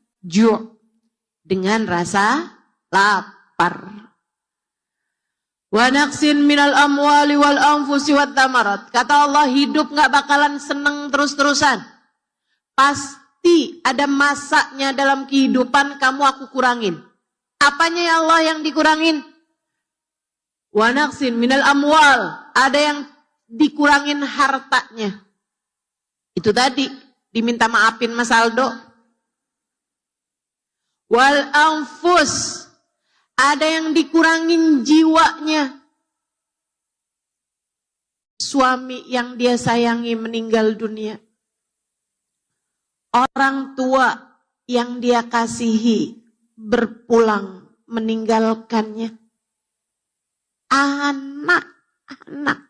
dengan rasa lapar. Wa naqsin minal amwali wal anfusi wat tamarat. Kata Allah, hidup gak bakalan seneng terus-terusan. Pasti ada masanya dalam kehidupan kamu aku kurangin. Apanya ya Allah yang dikurangin? Wa naqsin minal amwal. Ada yang dikurangin hartanya. Itu tadi diminta maafin Mas Aldo. Wal anfus, ada yang dikurangin jiwanya. Suami yang dia sayangi meninggal dunia. Orang tua yang dia kasihi berpulang meninggalkannya. Anak-anak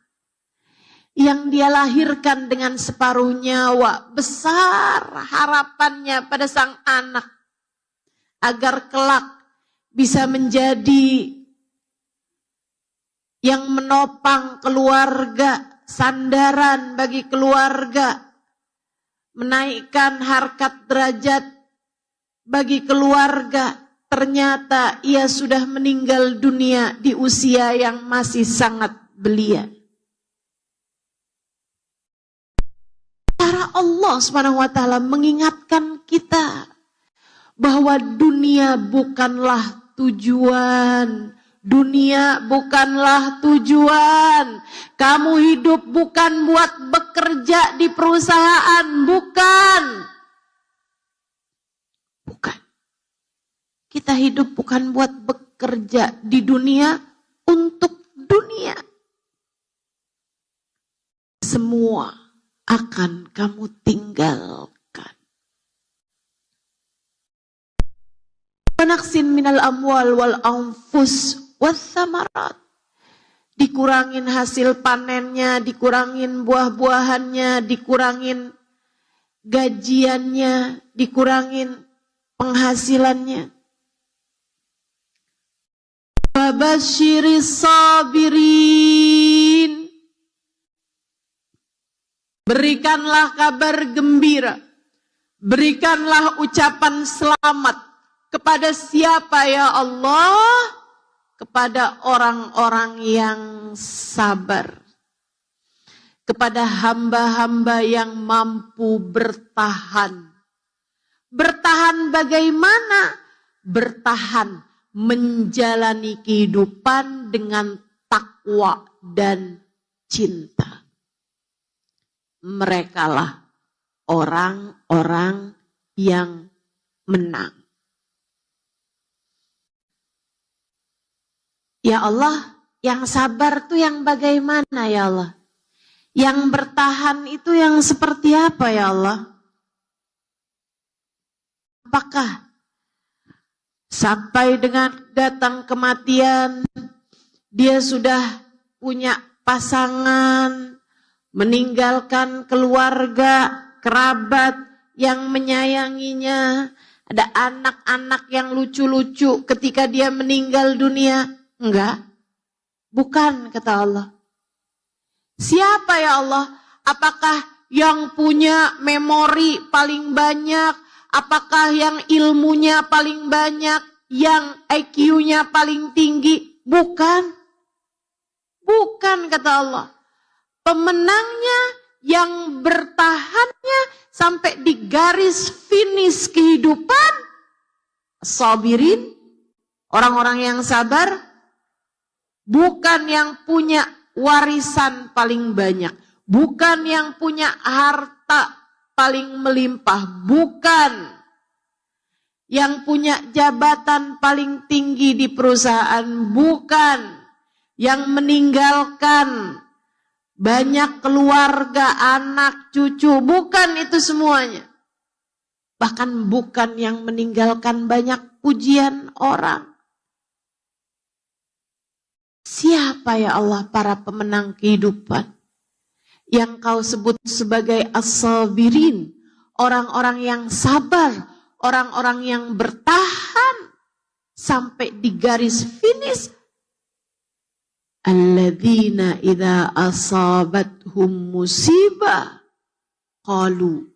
yang dia lahirkan dengan separuh nyawa. Besar harapannya pada sang anak. Agar kelak bisa menjadi yang menopang keluarga, sandaran bagi keluarga, menaikkan harkat derajat bagi keluarga. Ternyata ia sudah meninggal dunia di usia yang masih sangat belia. Cara Allah SWT mengingatkan kita bahwa dunia bukanlah tujuan. Dunia bukanlah tujuan. Kamu hidup bukan buat bekerja di perusahaan. Bukan. Kita hidup bukan buat bekerja di dunia untuk dunia. Semua akan kamu tinggalkan. Naqsin minal amwal wal anfus wathamarat. Dikurangin hasil panennya, dikurangin buah-buahannya, dikurangin gajiannya, dikurangin penghasilannya. Babasyiris sabirin. Berikanlah kabar gembira. Berikanlah ucapan selamat. Kepada siapa ya Allah? Kepada orang-orang yang sabar. Kepada hamba-hamba yang mampu bertahan. Bertahan bagaimana? Bertahan menjalani kehidupan dengan takwa dan cinta. Merekalah orang-orang yang menang. Ya Allah, yang sabar itu yang bagaimana ya Allah? Yang bertahan itu yang seperti apa ya Allah? Apakah sampai dengan datang kematian, dia sudah punya pasangan, meninggalkan keluarga, kerabat yang menyayanginya, ada anak-anak yang lucu-lucu ketika dia meninggal dunia? Enggak, bukan kata Allah. Siapa ya Allah? Apakah yang punya memori paling banyak? Apakah yang ilmunya paling banyak? Yang IQ-nya paling tinggi? Bukan. Bukan kata Allah. Pemenangnya yang bertahannya sampai di garis finish kehidupan. Sabirin, orang-orang yang sabar. Bukan yang punya warisan paling banyak. Bukan yang punya harta paling melimpah. Bukan yang punya jabatan paling tinggi di perusahaan. Bukan yang meninggalkan banyak keluarga, anak, cucu. Bukan itu semuanya. bahkan bukan yang meninggalkan banyak pujian orang. Siapa ya Allah para pemenang kehidupan yang kau sebut sebagai as-sabirin, orang-orang yang sabar, orang-orang yang bertahan sampai di garis finish. Alladzina idza asabathum musibah qalu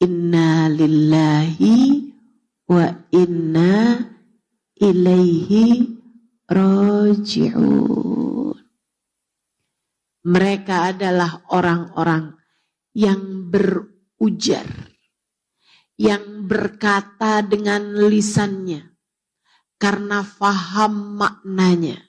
inna lillahi wa inna ilaihi raji'un. Mereka adalah orang-orang yang berujar, yang berkata dengan lisannya karena faham maknanya.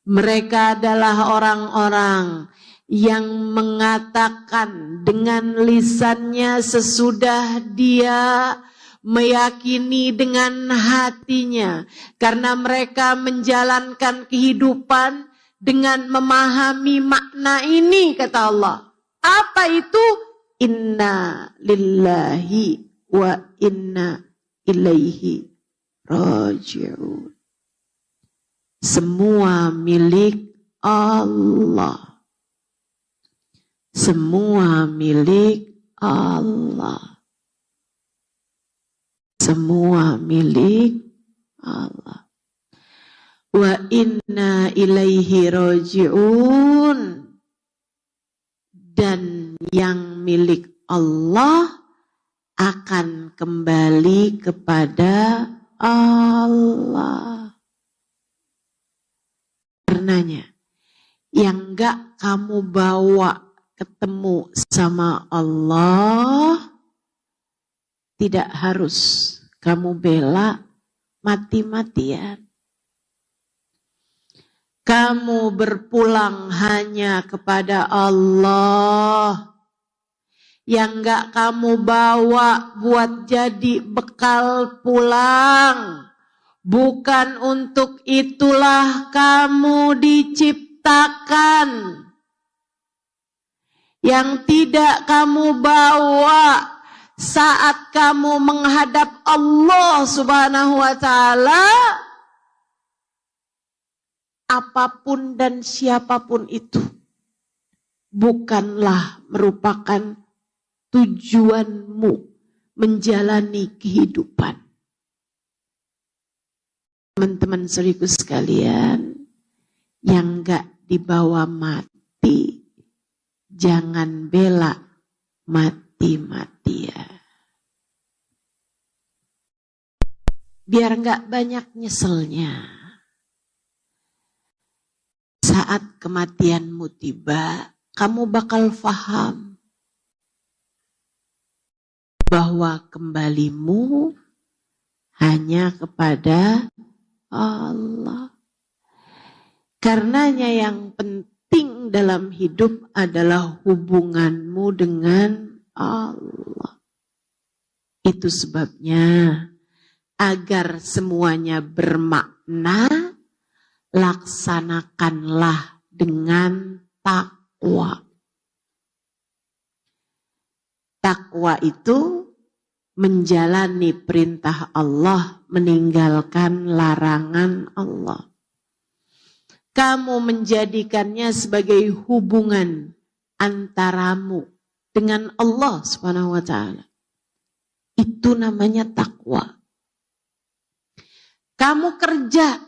Mereka adalah orang-orang yang mengatakan dengan lisannya sesudah dia meyakini dengan hatinya. Karena mereka menjalankan kehidupan dengan memahami makna ini, kata Allah. Apa itu? Inna lillahi wa inna ilaihi raji'un. Semua milik Allah. Semua milik Allah. Semua milik Allah. Wa inna ilaihi raji'un. Dan yang milik Allah akan kembali kepada Allah. Karenanya, yang gak kamu bawa ketemu sama Allah, tidak harus kamu bela mati-matian. Kamu berpulang hanya kepada Allah. Yang gak kamu bawa buat jadi bekal pulang. Bukan untuk itulah kamu diciptakan. Yang tidak kamu bawa saat kamu menghadap Allah Subhanahu wa ta'ala, apapun dan siapapun itu bukanlah merupakan tujuanmu menjalani kehidupan. Teman-teman saudaraku sekalian, yang gak dibawa mati, jangan bela mati-matian. Biar gak banyak nyeselnya. Saat kematianmu tiba, kamu bakal faham bahwa kembalimu hanya kepada Allah. Karenanya yang penting dalam hidup adalah hubunganmu dengan Allah. Itu sebabnya agar semuanya bermakna, laksanakanlah dengan takwa. Takwa itu menjalani perintah Allah, meninggalkan larangan Allah. Kamu menjadikannya sebagai hubungan antaramu dengan Allah Subhanahu wa ta'ala. Itu namanya takwa. Kamu kerja,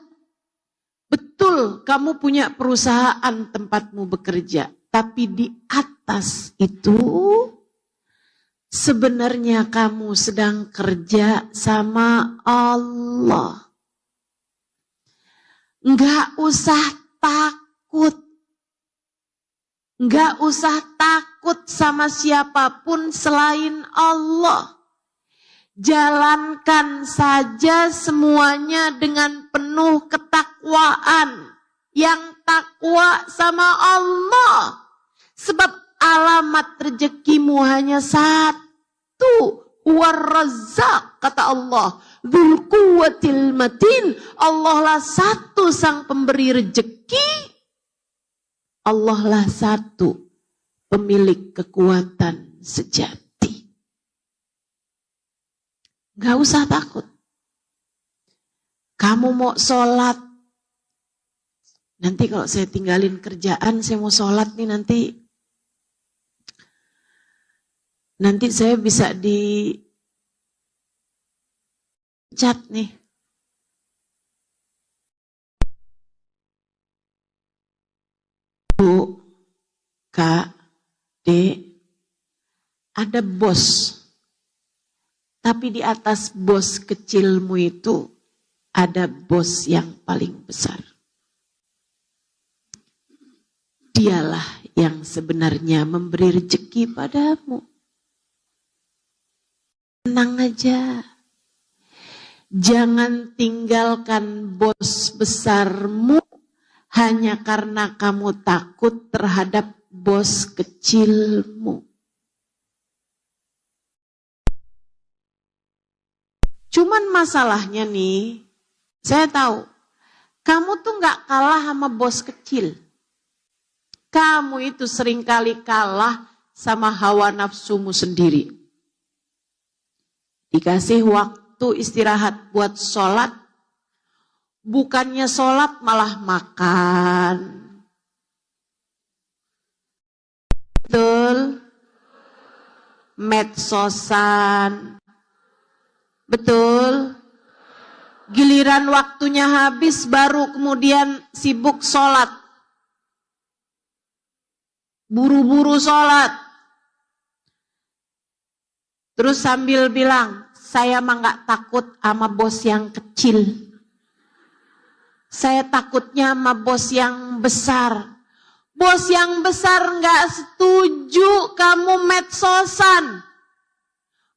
betul kamu punya perusahaan tempatmu bekerja, tapi di atas itu sebenarnya kamu sedang kerja sama Allah. Enggak usah takut. Enggak usah takut sama siapapun selain Allah. Jalankan saja semuanya dengan penuh ketakwaan. Yang takwa sama Allah. Sebab alamat rezekimu hanya satu. War-Razzaq, kata Allah. Dzul quwwatil matin. Allah lah satu sang pemberi rezeki. Allah lah satu pemilik kekuatan sejati. Gak usah takut. Kamu mau sholat, nanti kalau saya tinggalin kerjaan, saya mau sholat nih nanti saya bisa dicat nih. Bu, Kak, Dek, ada bos. Tapi di atas bos kecilmu itu ada bos yang paling besar. Dialah yang sebenarnya memberi rezeki padamu. Tenang aja. Jangan tinggalkan bos besarmu hanya karena kamu takut terhadap bos kecilmu. Cuman masalahnya nih, saya tahu, kamu tuh gak kalah sama bos kecil. Kamu itu seringkali kalah sama hawa nafsumu sendiri. Dikasih waktu istirahat buat sholat, bukannya sholat malah makan. Betul? Medsosan. Betul? Giliran waktunya habis baru kemudian sibuk sholat. Buru-buru sholat. Terus sambil bilang, saya mah gak takut sama bos yang kecil. Saya takutnya sama bos yang besar. Bos yang besar gak setuju kamu medsosan.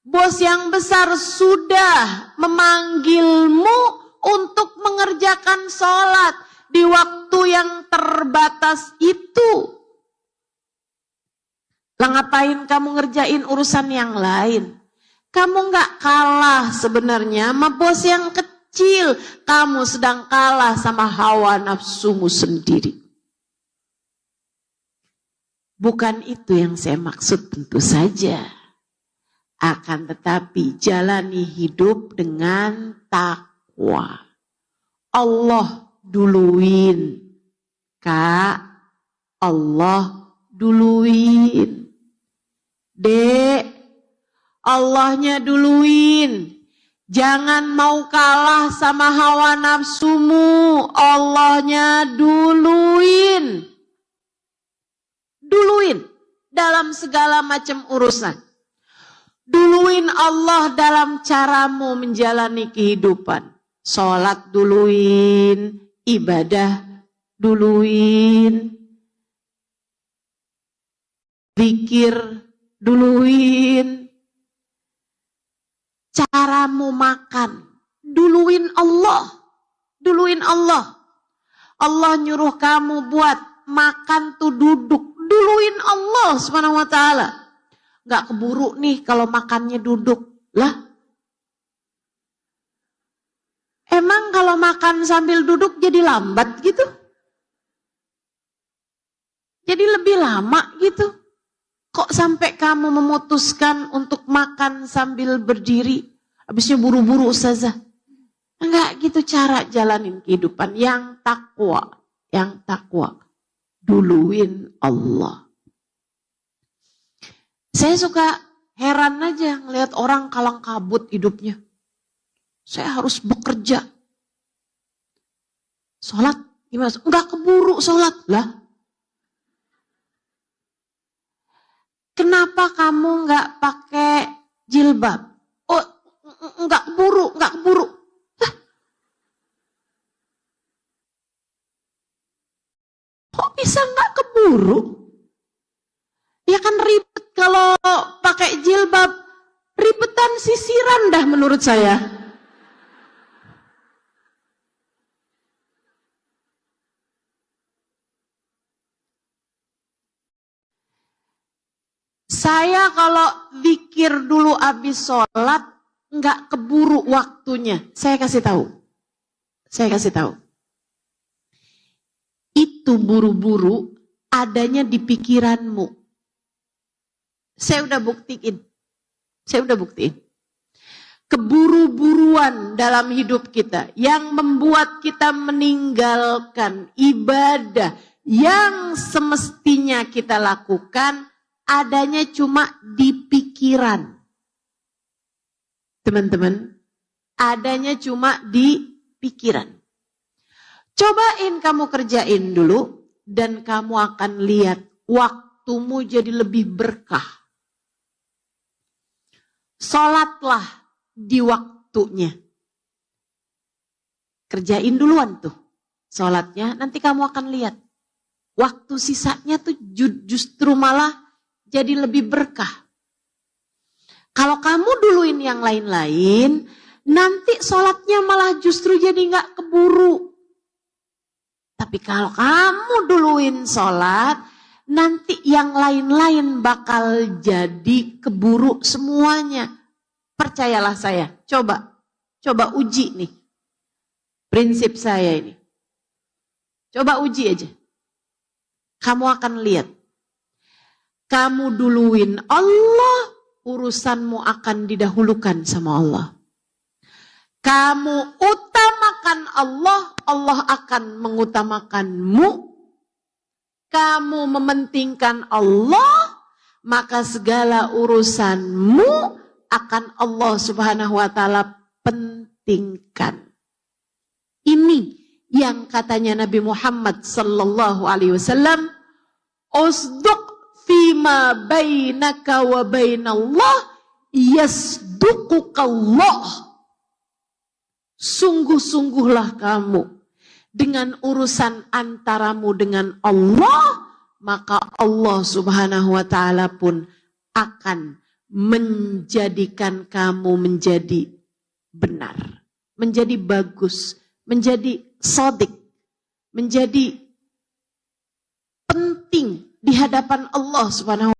Bos yang besar sudah memanggilmu untuk mengerjakan sholat di waktu yang terbatas itu. Lah ngapain kamu ngerjain urusan yang lain? Kamu gak kalah sebenarnya sama bos yang kecil. Kamu sedang kalah sama hawa nafsumu sendiri. Bukan itu yang saya maksud tentu saja. Akan tetapi jalani hidup dengan takwa. Allah duluin. Kak, Allah duluin. Dek, Allahnya duluin. Jangan mau kalah sama hawa nafsumu. Allahnya duluin. Duluin dalam segala macam urusan. Duluin Allah dalam caramu menjalani kehidupan. Sholat duluin, ibadah duluin, zikir duluin, caramu makan, duluin Allah. Duluin Allah. Allah nyuruh kamu buat makan tuh duduk. Duluin Allah Subhanahu wa ta'ala. Gak keburu nih kalau makannya duduk. Lah, emang kalau makan sambil duduk jadi lambat gitu? Jadi lebih lama gitu? Kok sampai kamu memutuskan untuk makan sambil berdiri? Habisnya buru-buru ustazah. Enggak gitu cara jalanin kehidupan. Yang takwa. Yang takwa. Duluin Allah. Saya suka heran aja ngelihat orang kalang kabut hidupnya. Saya harus bekerja. Sholat gimana? Enggak keburu sholat lah. Kenapa kamu enggak pakai jilbab? Oh, enggak keburu, enggak keburu. Lah. Kok bisa enggak keburu? Ya kan ribet kalau pakai jilbab, ribetan sisiran dah menurut saya. Saya kalau zikir dulu habis sholat, nggak keburu waktunya. Saya kasih tahu. Itu buru-buru adanya di pikiranmu. Saya udah buktiin. keburu-buruan dalam hidup kita yang membuat kita meninggalkan ibadah yang semestinya kita lakukan, adanya cuma di pikiran. Teman-teman, adanya cuma di pikiran. Cobain kamu kerjain dulu dan kamu akan lihat waktumu jadi lebih berkah. Sholatlah di waktunya. Kerjain duluan tuh sholatnya, nanti kamu akan lihat. Waktu sisanya tuh justru malah jadi lebih berkah. Kalau kamu duluin yang lain-lain, nanti sholatnya malah justru jadi gak keburu. Tapi kalau kamu duluin sholat, nanti yang lain-lain bakal jadi keburu semuanya. Percayalah saya, coba uji nih. Prinsip saya ini. Coba uji aja. Kamu akan lihat. Kamu duluin Allah, urusanmu akan didahulukan sama Allah. Kamu utamakan Allah, Allah akan mengutamakanmu. Kamu mementingkan Allah, maka segala urusanmu akan Allah Subhanahu wa ta'ala pentingkan. Ini yang katanya Nabi Muhammad sallallahu alaihi wasallam, usduq fima bainaka wa bainallah yasduqukallah. Sungguh-sungguhlah kamu dengan urusan antaramu dengan Allah, maka Allah Subhanahu wa ta'ala pun akan menjadikan kamu menjadi benar, menjadi bagus, menjadi shadiq, menjadi penting di hadapan Allah Subhanahu